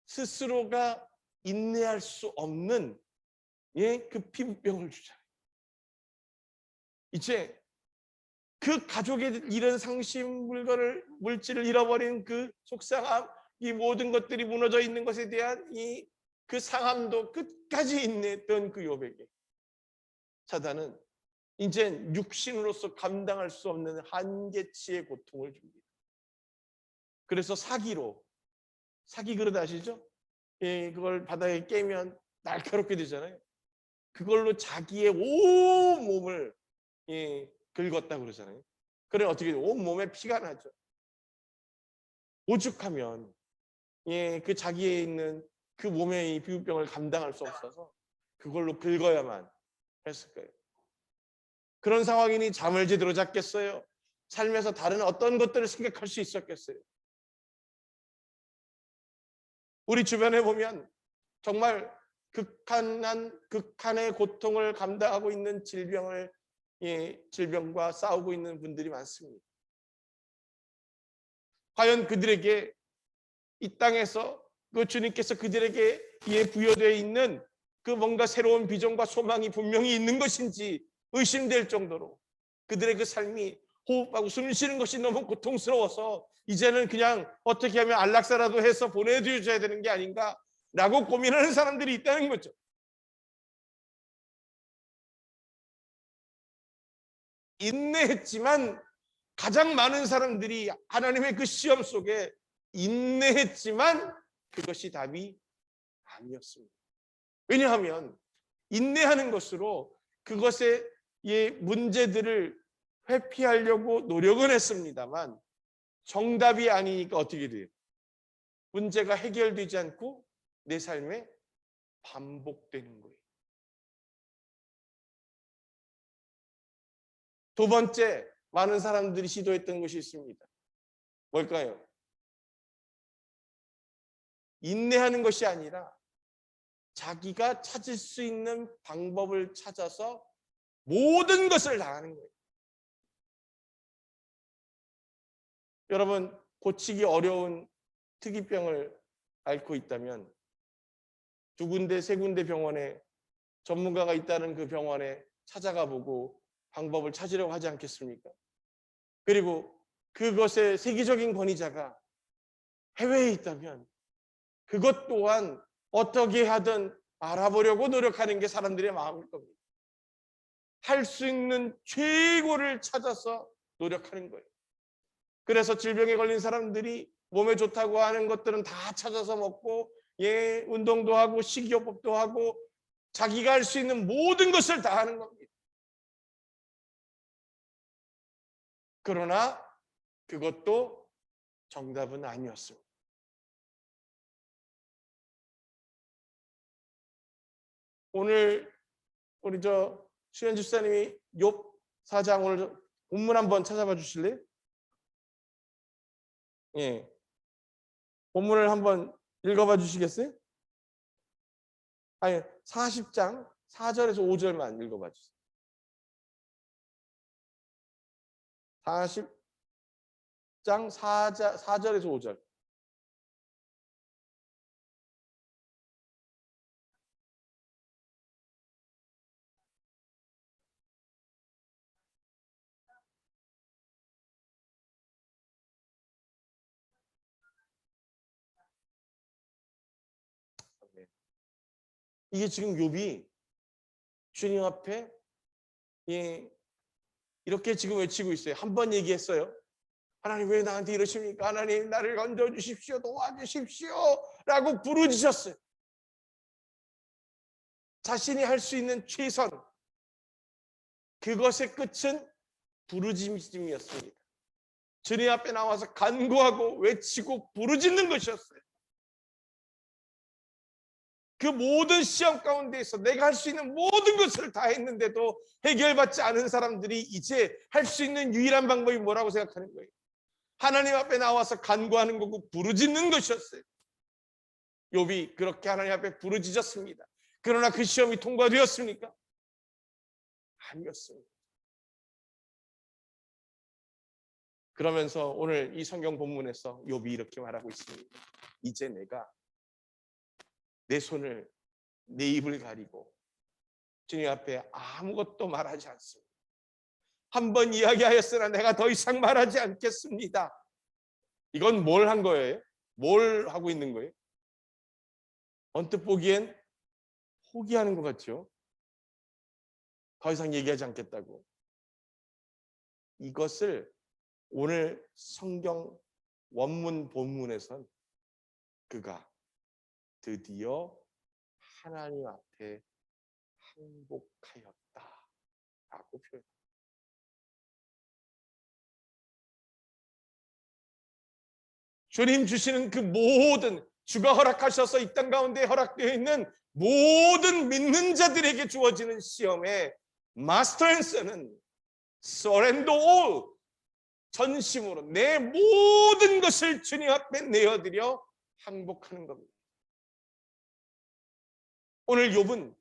스스로가 인내할 수 없는 그 피부병을 주잖아요. 이제 그 가족의 잃은 상심 물질을 잃어버린 그 속상함, 이 모든 것들이 무너져 있는 것에 대한 그 상함도 끝까지 인내했던 그 욥에게 사단은 이제 육신으로서 감당할 수 없는 한계치의 고통을 줍니다. 그래서 사기 그릇 아시죠? 그걸 바닥에 깨면 날카롭게 되잖아요. 그걸로 자기의 온 몸을 긁었다고 그러잖아요. 그래 어떻게 돼요? 온 몸에 피가 나죠. 오죽하면 그 자기에 있는 그 몸의 이 피부병을 감당할 수 없어서 그걸로 긁어야만 했을 거예요. 그런 상황이니 잠을 제대로 잤겠어요? 삶에서 다른 어떤 것들을 생각할 수 있었겠어요? 우리 주변에 보면 정말 극한의 고통을 감당하고 있는 질병과 싸우고 있는 분들이 많습니다. 과연 그들에게 이 땅에서 그 주님께서 그들에게 부여되어 있는 그 뭔가 새로운 비전과 소망이 분명히 있는 것인지 의심될 정도로 그들의 그 삶이 호흡하고 숨 쉬는 것이 너무 고통스러워서 이제는 그냥 어떻게 하면 안락사라도 해서 보내줘야 되는 게 아닌가라고 고민하는 사람들이 있다는 거죠. 인내했지만 가장 많은 사람들이 하나님의 그 시험 속에 인내했지만 그것이 답이 아니었습니다. 왜냐하면 인내하는 것으로 그것의 문제들을 회피하려고 노력은 했습니다만 정답이 아니니까 어떻게 돼요? 문제가 해결되지 않고 내 삶에 반복되는 거예요. 두 번째, 많은 사람들이 시도했던 것이 있습니다. 뭘까요? 인내하는 것이 아니라 자기가 찾을 수 있는 방법을 찾아서 모든 것을 다 하는 거예요. 여러분, 고치기 어려운 특이병을 앓고 있다면 두 군데, 세 군데 병원에 전문가가 있다는 그 병원에 찾아가 보고 방법을 찾으려고 하지 않겠습니까? 그리고 그것의 세계적인 권위자가 해외에 있다면 그것 또한 어떻게 하든 알아보려고 노력하는 게 사람들의 마음일 겁니다. 할 수 있는 최고를 찾아서 노력하는 거예요. 그래서 질병에 걸린 사람들이 몸에 좋다고 하는 것들은 다 찾아서 먹고 운동도 하고 식이요법도 하고 자기가 할 수 있는 모든 것을 다 하는 겁니다. 그러나 그것도 정답은 아니었습니다. 오늘 우리 수현 집사님이 욥 4장 오늘 본문 한번 찾아봐 주실래요? 본문을 한번 읽어봐 주시겠어요? 아니 40장 4절에서 5절만 읽어봐 주세요. 40장 4절에서 5절. 이게 지금 욥이 주님 앞에 이렇게 지금 외치고 있어요. 한 번 얘기했어요. 하나님 왜 나한테 이러십니까? 하나님 나를 건져주십시오. 도와주십시오. 라고 부르짖었어요. 자신이 할 수 있는 최선. 그것의 끝은 부르짖음이었습니다. 주님 앞에 나와서 간구하고 외치고 부르짖는 것이었어요. 그 모든 시험 가운데에서 내가 할 수 있는 모든 것을 다 했는데도 해결받지 않은 사람들이 이제 할 수 있는 유일한 방법이 뭐라고 생각하는 거예요? 하나님 앞에 나와서 간구하는 거고 부르짖는 것이었어요. 욥이 그렇게 하나님 앞에 부르짖었습니다. 그러나 그 시험이 통과되었습니까? 아니었습니다. 그러면서 오늘 이 성경 본문에서 욥이 이렇게 말하고 있습니다. 이제 내가 내 손을 내 입을 가리고 주님 앞에 아무것도 말하지 않습니다. 한번 이야기하였으나 내가 더 이상 말하지 않겠습니다. 이건 뭘 한 거예요? 뭘 하고 있는 거예요? 언뜻 보기엔 포기하는 것 같죠? 더 이상 얘기하지 않겠다고. 이것을 오늘 성경 원문 본문에선 그가 드디어 하나님 앞에 항복하였다라고 표현합니다. 주님 주시는 그 모든, 주가 허락하셔서 이 땅 가운데 허락되어 있는 모든 믿는 자들에게 주어지는 시험의 마스터 앤서는 surrender all, 전심으로 내 모든 것을 주님 앞에 내어드려 항복하는 겁니다. 오늘 욥은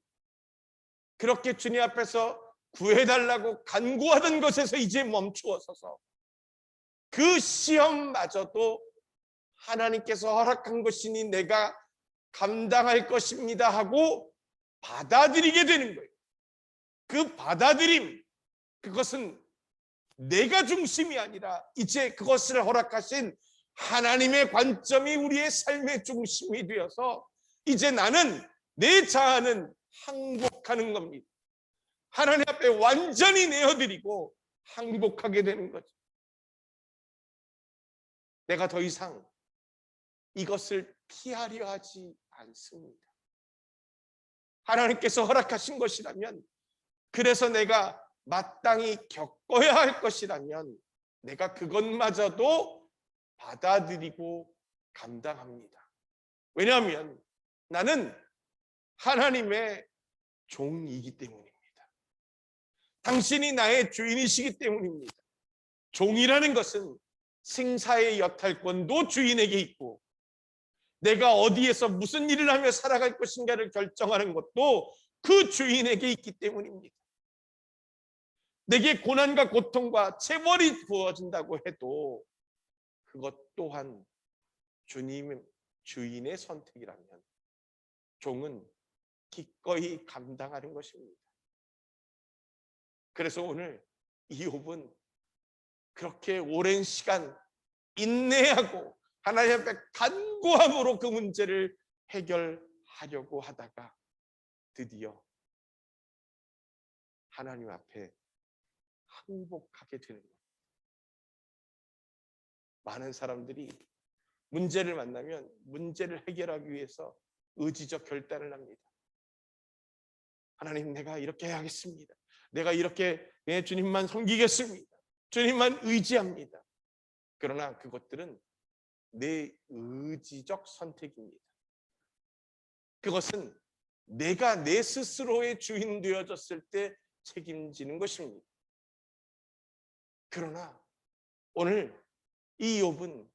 그렇게 주님 앞에서 구해달라고 간구하던 것에서 이제 멈추어서서 그 시험마저도 하나님께서 허락한 것이니 내가 감당할 것입니다 하고 받아들이게 되는 거예요. 그 받아들임, 그것은 내가 중심이 아니라 이제 그것을 허락하신 하나님의 관점이 우리의 삶의 중심이 되어서 이제 나는 내 자아는 항복하는 겁니다. 하나님 앞에 완전히 내어드리고 항복하게 되는 거죠. 내가 더 이상 이것을 피하려 하지 않습니다. 하나님께서 허락하신 것이라면, 그래서 내가 마땅히 겪어야 할 것이라면 내가 그것마저도 받아들이고 감당합니다. 왜냐하면 나는 하나님의 종이기 때문입니다. 당신이 나의 주인이시기 때문입니다. 종이라는 것은 생사의 여탈권도 주인에게 있고 내가 어디에서 무슨 일을 하며 살아갈 것인가를 결정하는 것도 그 주인에게 있기 때문입니다. 내게 고난과 고통과 체벌이 부어진다고 해도 그것 또한 주님, 주인의 선택이라면 종은 기꺼이 감당하는 것입니다. 그래서 오늘 이 욥은 그렇게 오랜 시간 인내하고 하나님 앞에 간구함으로 그 문제를 해결하려고 하다가 드디어 하나님 앞에 항복하게 되는 거예요. 많은 사람들이 문제를 만나면 문제를 해결하기 위해서 의지적 결단을 합니다. 하나님, 내가 이렇게 하겠습니다. 내가 이렇게 주님만 섬기겠습니다. 주님만 의지합니다. 그러나 그것들은 내 의지적 선택입니다. 그것은 내가 내 스스로의 주인 되어졌을 때 책임지는 것입니다. 그러나 오늘 이 욥은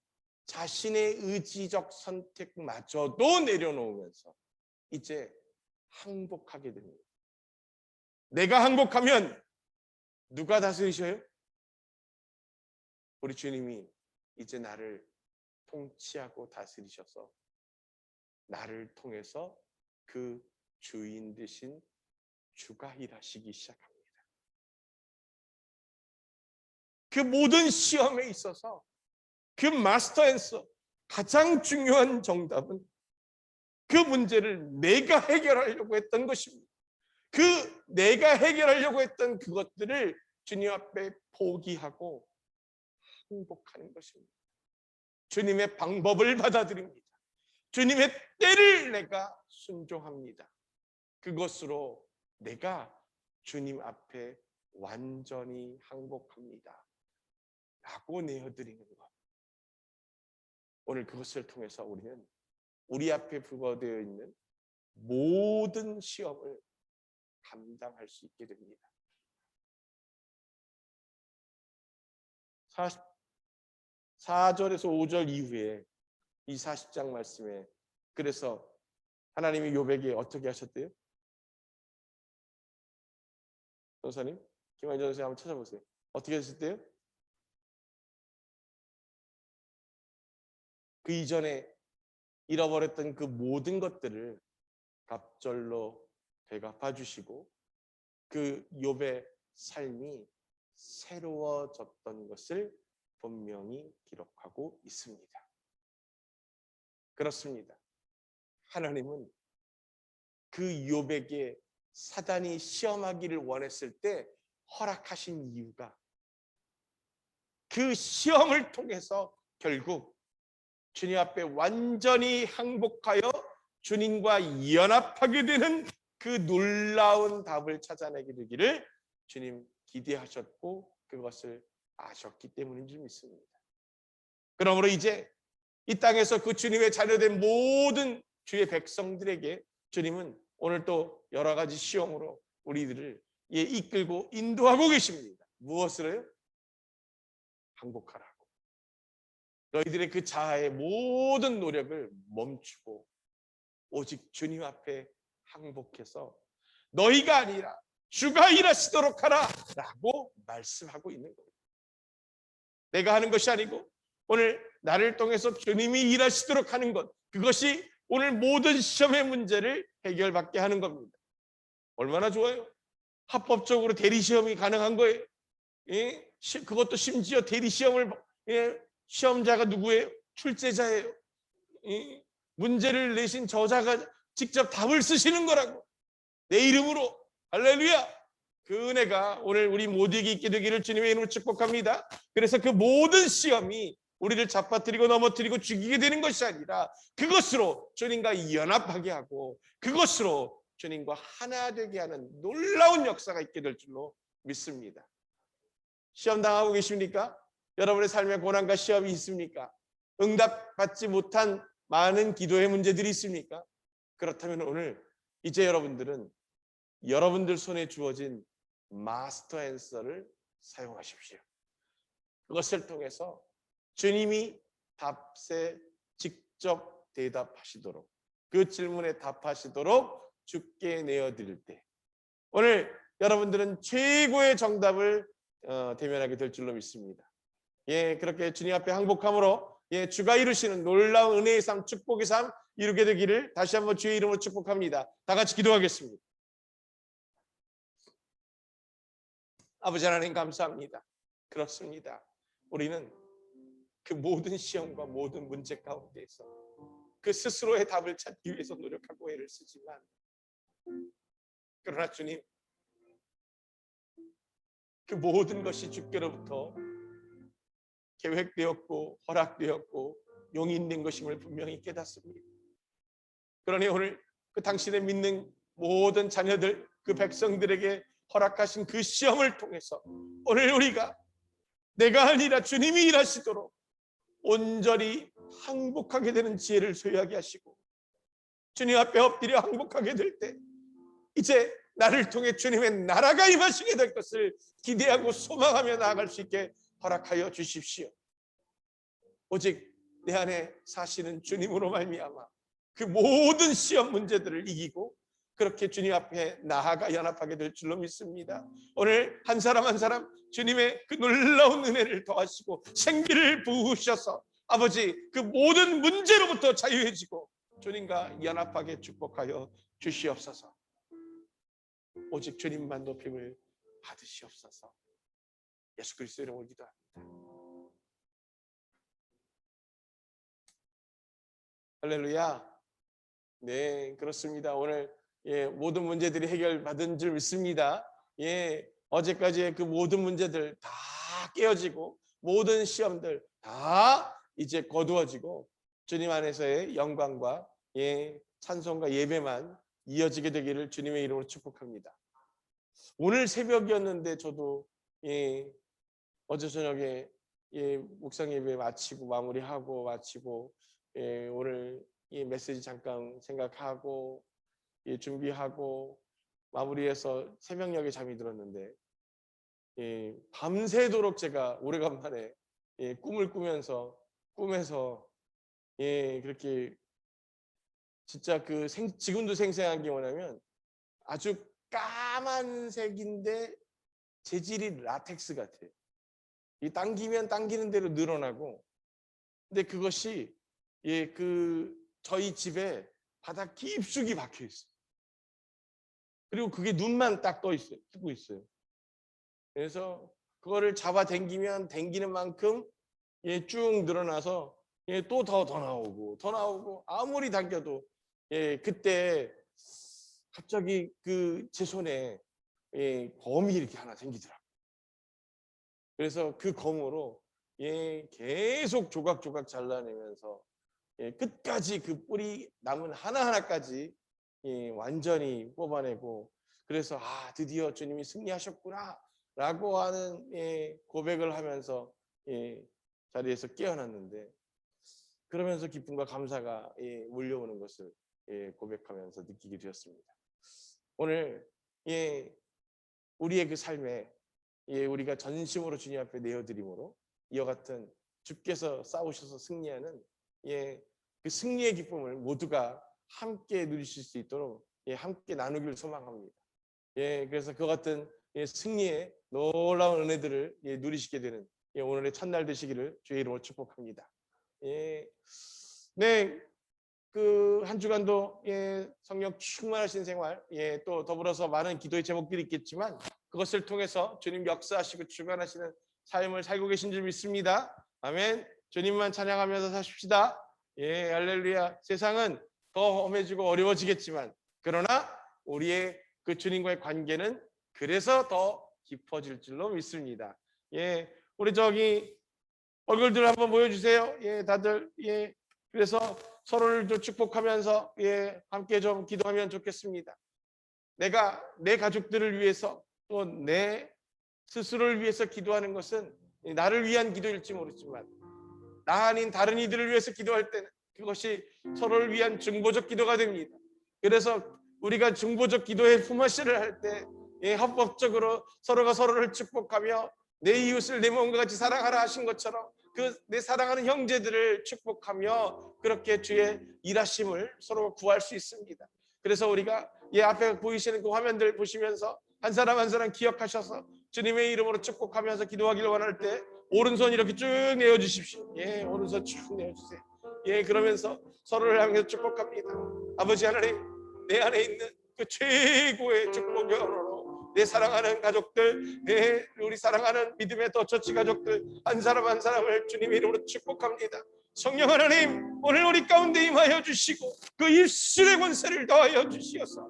자신의 의지적 선택마저도 내려놓으면서 이제 항복하게 됩니다. 내가 항복하면 누가 다스리셔요? 우리 주님이 이제 나를 통치하고 다스리셔서 나를 통해서 그 주인 되신 주가 일하시기 시작합니다. 그 모든 시험에 있어서 그 마스터 앤서, 가장 중요한 정답은 그 문제를 내가 해결하려고 했던 것입니다. 그 내가 해결하려고 했던 그것들을 주님 앞에 포기하고 항복하는 것입니다. 주님의 방법을 받아들입니다. 주님의 때를 내가 순종합니다. 그것으로 내가 주님 앞에 완전히 항복합니다 라고 내어드리는 것. 오늘 그것을 통해서 우리는 우리 앞에 부과되어 있는 모든 시험을 감당할 수 있게 됩니다. 4절에서 5절 이후에 이 40장 말씀에 그래서 하나님이 욥에게 어떻게 하셨대요? 전사님, 김한희 전사님 한번 찾아보세요. 어떻게 하셨대요? 그 이전에 잃어버렸던 그 모든 것들을 갑절로 되갚아 주시고 그 욥의 삶이 새로워졌던 것을 분명히 기록하고 있습니다. 그렇습니다. 하나님은 그 욥에게 사단이 시험하기를 원했을 때 허락하신 이유가 그 시험을 통해서 결국 주님 앞에 완전히 항복하여 주님과 연합하게 되는 그 놀라운 답을 찾아내게 되기를 주님 기대하셨고 그것을 아셨기 때문인 줄 믿습니다. 그러므로 이제 이 땅에서 그 주님의 자녀된 모든 주의 백성들에게 주님은 오늘 또 여러 가지 시험으로 우리들을 이끌고 인도하고 계십니다. 무엇을요? 항복하라고. 너희들의 그 자아의 모든 노력을 멈추고 오직 주님 앞에 항복해서 너희가 아니라 주가 일하시도록 하라 라고 말씀하고 있는 겁니다. 내가 하는 것이 아니고 오늘 나를 통해서 주님이 일하시도록 하는 것, 그것이 오늘 모든 시험의 문제를 해결받게 하는 겁니다. 얼마나 좋아요. 합법적으로 대리시험이 가능한 거예요. 예? 그것도 심지어 대리시험을 시험자가 누구예요? 출제자예요. 예? 문제를 내신 저자가 직접 답을 쓰시는 거라고. 내 이름으로. 할렐루야. 그 은혜가 오늘 우리 모두에게 있게 되기를 주님의 이름으로 축복합니다. 그래서 그 모든 시험이 우리를 잡아뜨리고 넘어뜨리고 죽이게 되는 것이 아니라 그것으로 주님과 연합하게 하고 그것으로 주님과 하나 되게 하는 놀라운 역사가 있게 될 줄로 믿습니다. 시험 당하고 계십니까? 여러분의 삶에 고난과 시험이 있습니까? 응답받지 못한 많은 기도의 문제들이 있습니까? 그렇다면 오늘 이제 여러분들은 여러분들 손에 주어진 마스터 앤서를 사용하십시오. 그것을 통해서 주님이 답에 직접 대답하시도록 그 질문에 답하시도록 주께 내어드릴 때 오늘 여러분들은 최고의 정답을 대면하게 될 줄로 믿습니다. 그렇게 주님 앞에 항복함으로 주가 이루시는 놀라운 은혜의 삶, 축복의 삶 이루게 되기를 다시 한번 주의 이름으로 축복합니다. 다 같이 기도하겠습니다. 아버지 하나님 감사합니다. 그렇습니다. 우리는 그 모든 시험과 모든 문제 가운데에서 그 스스로의 답을 찾기 위해서 노력하고 애를 쓰지만 그러나 주님 그 모든 것이 주께로부터 계획되었고 허락되었고 용인된 것임을 분명히 깨닫습니다. 그러니 오늘 그 당신의 믿는 모든 자녀들 그 백성들에게 허락하신 그 시험을 통해서 오늘 우리가 내가 아니라 주님이 일하시도록 온전히 항복하게 되는 지혜를 소유하게 하시고 주님 앞에 엎드려 항복하게 될 때 이제 나를 통해 주님의 나라가 임하시게 될 것을 기대하고 소망하며 나아갈 수 있게 허락하여 주십시오. 오직 내 안에 사시는 주님으로 말미암아 그 모든 시험 문제들을 이기고 그렇게 주님 앞에 나아가 연합하게 될 줄로 믿습니다. 오늘 한 사람 한 사람 주님의 그 놀라운 은혜를 더하시고 생기를 부으셔서 아버지 그 모든 문제로부터 자유해지고 주님과 연합하게 축복하여 주시옵소서. 오직 주님만 높임을 받으시옵소서. 예수 그리스도 이름으로 기도합니다. 할렐루야. 네, 그렇습니다. 오늘 모든 문제들이 해결받은 줄 믿습니다. 어제까지의 그 모든 문제들 다 깨어지고 모든 시험들 다 이제 거두어지고 주님 안에서의 영광과 찬송과 예배만 이어지게 되기를 주님의 이름으로 축복합니다. 오늘 새벽이었는데 저도 어제 저녁에 묵상 예배 마치고 마무리하고 마치고 오늘 이 메시지 잠깐 생각하고 준비하고 마무리해서 새벽녘에 잠이 들었는데 밤새도록 제가 오래간만에 꿈을 꾸면서 꿈에서 그렇게 진짜 지금도 생생한 게 뭐냐면 아주 까만색인데 재질이 라텍스 같아요. 당기면 당기는 대로 늘어나고, 근데 그것이 저희 집에 바닥 깊숙이 박혀 있어요. 그리고 그게 눈만 딱 뜨고 있어요. 그래서 그거를 잡아 당기면 당기는 만큼 쭉 늘어나서 또 더 나오고 아무리 당겨도 그때 갑자기 제 손에 검이 이렇게 하나 생기더라고요. 그래서 그 검으로 계속 조각조각 잘라내면서 끝까지 그 뿌리 남은 하나하나까지 완전히 뽑아내고, 그래서 드디어 주님이 승리하셨구나 라고 하는 고백을 하면서 자리에서 깨어났는데, 그러면서 기쁨과 감사가 몰려오는 것을 고백하면서 느끼게 되었습니다. 오늘 우리의 그 삶에 우리가 전심으로 주님 앞에 내어드림으로 이와 같은 주께서 싸우셔서 승리하는 그 승리의 기쁨을 모두가 함께 누리실 수 있도록 함께 나누기를 소망합니다. 그래서 그 같은 승리의 놀라운 은혜들을 누리시게 되는 오늘의 첫날 되시기를 주의 이름으로 축복합니다. 네, 그 한 주간도 성령 충만하신 생활, 또 더불어서 많은 기도의 제목들이 있겠지만 그것을 통해서 주님 역사하시고 주관하시는 삶을 살고 계신 줄 믿습니다. 아멘. 주님만 찬양하면서 사십시다. 할렐루야. 세상은 더 험해지고 어려워지겠지만 그러나 우리의 그 주님과의 관계는 그래서 더 깊어질 줄로 믿습니다. 우리 저기 얼굴들 한번 보여주세요. 다들 그래서 서로를 좀 축복하면서 함께 좀 기도하면 좋겠습니다. 내가 내 가족들을 위해서 또 내 스스로를 위해서 기도하는 것은 나를 위한 기도일지 모르지만 나 아닌 다른 이들을 위해서 기도할 때는 그것이 서로를 위한 중보적 기도가 됩니다. 그래서 우리가 중보적 기도의 품앗이를 할 때 합법적으로 서로가 서로를 축복하며 내 이웃을 내 몸과 같이 사랑하라 하신 것처럼 내 사랑하는 형제들을 축복하며 그렇게 주의 일하심을 서로 구할 수 있습니다. 그래서 우리가 앞에 보이시는 그 화면들 보시면서 한 사람 한 사람 기억하셔서 주님의 이름으로 축복하면서 기도하기를 원할 때 오른손 이렇게 쭉 내어주십시오. 오른손 쭉 내어주세요. 그러면서 서로를 향해서 축복합니다. 아버지 하나님, 내 안에 있는 그 최고의 축복으로 내 사랑하는 가족들, 우리 사랑하는 믿음의 더 처치 가족들 한 사람 한 사람을 주님의 이름으로 축복합니다. 성령 하나님, 오늘 우리 가운데 임하여 주시고 그 입술의 권세를 더하여 주시어서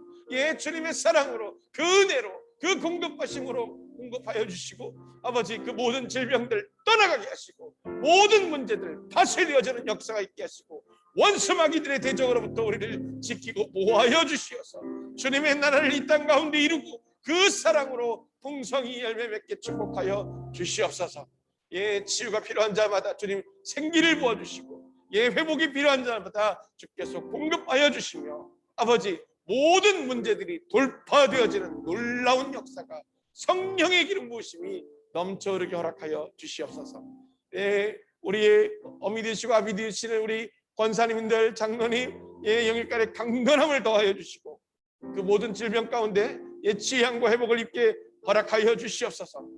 주님의 사랑으로 그 은혜로 그 공급하심으로 공급하여 주시고 아버지 그 모든 질병들 떠나가게 하시고 모든 문제들 다스려지는 역사가 있게 하시고 원수마귀들의 대적으로부터 우리를 지키고 보호하여 주시어서 주님의 나라를 이 땅 가운데 이루고 그 사랑으로 풍성히 열매 맺게 축복하여 주시옵소서. 치유가 필요한 자마다 주님 생기를 부어주시고 회복이 필요한 자마다 주께서 공급하여 주시며 아버지 모든 문제들이 돌파되어지는 놀라운 역사가 성령의 기름 부으심이 넘쳐 흐르게 허락하여 주시옵소서. 우리의 어미 되시고 아비 되시는 우리 권사님들 장로님 영일간의 강건함을 더하여 주시고 그 모든 질병 가운데 치유함과 회복을 입게 허락하여 주시옵소서.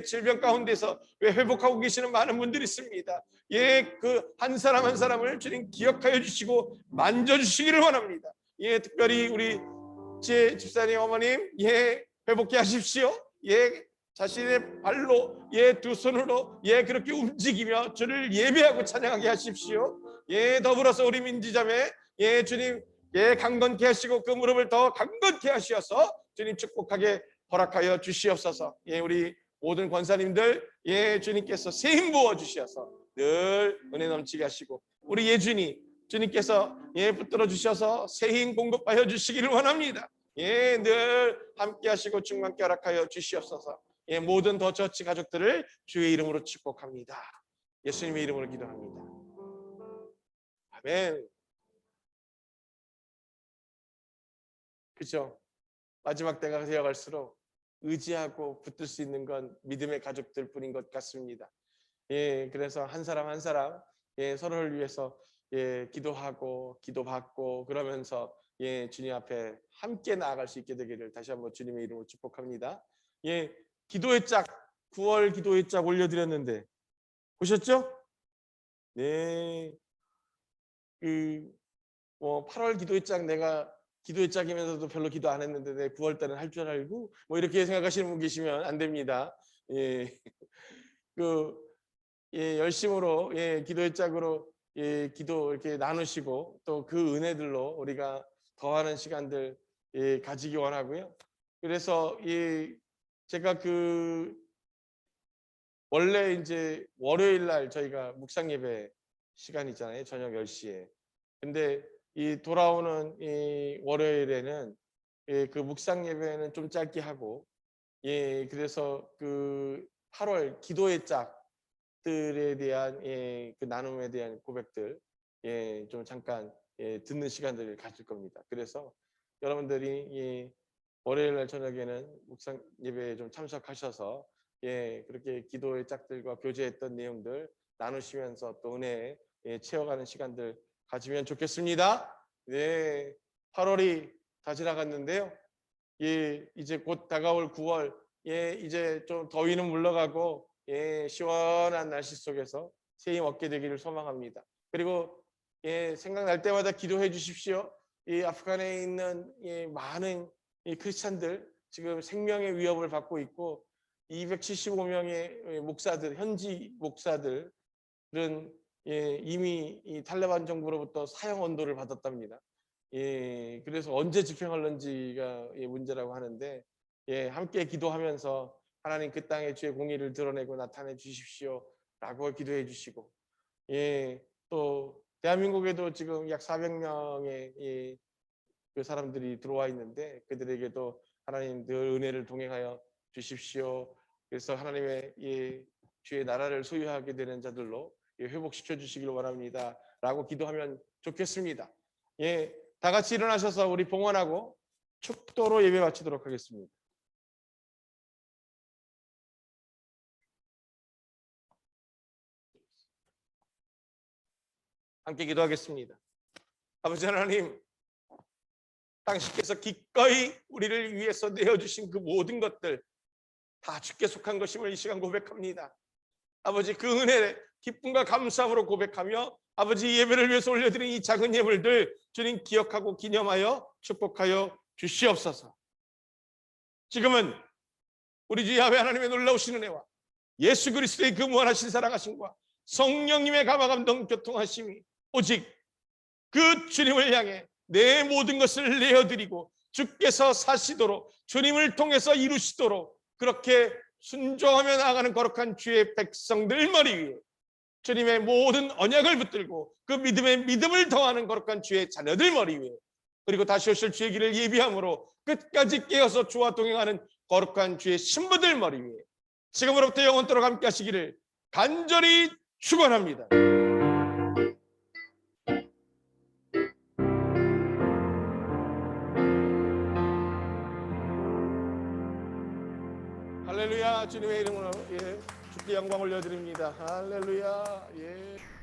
질병 가운데서 회복하고 계시는 많은 분들이 있습니다. 그 한 사람 한 사람을 주님 기억하여 주시고 만져주시기를 원합니다. 특별히 우리 제 집사님 어머님 회복해 하십시오. 자신의 발로 두 손으로 그렇게 움직이며 주를 예배하고 찬양하게 하십시오. 더불어서 우리 민지자매 주님 강건케 하시고 그 무릎을 더 강건케 하시어서 주님 축복하게 허락하여 주시옵소서. 우리 모든 권사님들 주님께서 새 힘 부어 주시어서 늘 은혜 넘치게 하시고 우리 예준이 주님께서 붙들어 주셔서 새 힘 공급하여 주시기를 원합니다. 늘 함께 하시고 충만케 허락하여 주시옵소서. 모든 더 처치 가족들을 주의 이름으로 축복합니다. 예수님의 이름으로 기도합니다. 아멘. 그죠? 마지막 때가 되어갈수록 의지하고 붙들 수 있는 건 믿음의 가족들 뿐인 것 같습니다. 예, 그래서 한 사람 한 사람 예, 서로를 위해서 예, 기도하고 기도받고 그러면서 예, 주님 앞에 함께 나아갈 수 있게 되기를 다시 한번 주님의 이름으로 축복합니다. 예, 기도의 짝 9월 기도의 짝 올려드렸는데 보셨죠? 네, 뭐 8월 기도의 짝 내가 기도의 짝이면서도 별로 기도 안 했는데 내 9월 달은 할 줄 알고 뭐 이렇게 생각하시는 분 계시면 안 됩니다. 예, 예, 열심으로 예, 기도의 짝으로 예, 기도 이렇게 나누시고 또 그 은혜들로 우리가 더하는 시간들 예, 가지기 원하고요. 그래서 예, 제가 원래 이제 월요일 날 저희가 묵상 예배 시간이잖아요. 저녁 10시에. 근데 이 돌아오는 이 월요일에는 예, 그 묵상 예배는 좀 짧게 하고 예, 그래서 8월 기도의 짝들에 대한 예, 그 나눔에 대한 고백들 예, 좀 잠깐 예, 듣는 시간들을 가질 겁니다. 그래서 여러분들이 예, 월요일 날 저녁에는 묵상 예배에 좀 참석하셔서 예, 그렇게 기도의 짝들과 교제했던 내용들 나누시면서 또 은혜 예, 채워가는 시간들 가지면 좋겠습니다. 네, 8월이 다 지나갔는데요. 예, 이제 곧 다가올 9월, 예, 이제 좀 더위는 물러가고, 예, 시원한 날씨 속에서 새 힘 얻게 되기를 소망합니다. 그리고 예, 생각날 때마다 기도해 주십시오. 이 아프간에 있는 예, 많은 이 크리스찬들 지금 생명의 위협을 받고 있고 275명의 목사들, 현지 목사들은 예, 이미 이 탈레반 정부로부터 사형 언도를 받았답니다. 예, 그래서 언제 집행할런지가 예, 문제라고 하는데 예, 함께 기도하면서 하나님 그 땅에 주의 공의를 드러내고 나타내 주십시오라고 기도해 주시고 예, 또 대한민국에도 지금 약 400명의 예, 그 사람들이 들어와 있는데 그들에게도 하나님 늘 은혜를 동행하여 주십시오. 그래서 하나님의 예, 주의 나라를 소유하게 되는 자들로 예, 회복시켜 주시길 원합니다. 라고 기도하면 좋겠습니다. 예, 다 같이 일어나셔서 우리 봉헌하고 축도로 예배 마치도록 하겠습니다. 함께 기도하겠습니다. 아버지 하나님, 당신께서 기꺼이 우리를 위해서 내어주신 그 모든 것들 다 주께 속한 것임을 이 시간 고백합니다. 아버지 그 은혜 기쁨과 감사함으로 고백하며 아버지 예배를 위해서 올려드린 이 작은 예물들 주님 기억하고 기념하여 축복하여 주시옵소서. 지금은 우리 주 야훼 하나님의 놀라우신 은혜와 예수 그리스도의 그 무한하신 사랑하심과 성령님의 감화감동 교통하심이 오직 그 주님을 향해 내 모든 것을 내어드리고 주께서 사시도록 주님을 통해서 이루시도록 그렇게 순종하며 나아가는 거룩한 주의 백성들 머리 위에 주님의 모든 언약을 붙들고 그 믿음의 믿음을 더하는 거룩한 주의 자녀들 머리 위에 그리고 다시 오실 주의 길을 예비함으로 끝까지 깨어서 주와 동행하는 거룩한 주의 신부들 머리 위에 지금으로부터 영원토록 함께 하시기를 간절히 축원합니다. 할렐루야. 주님의 이름으로 예, 주께 영광 올려드립니다. 할렐루야. 예.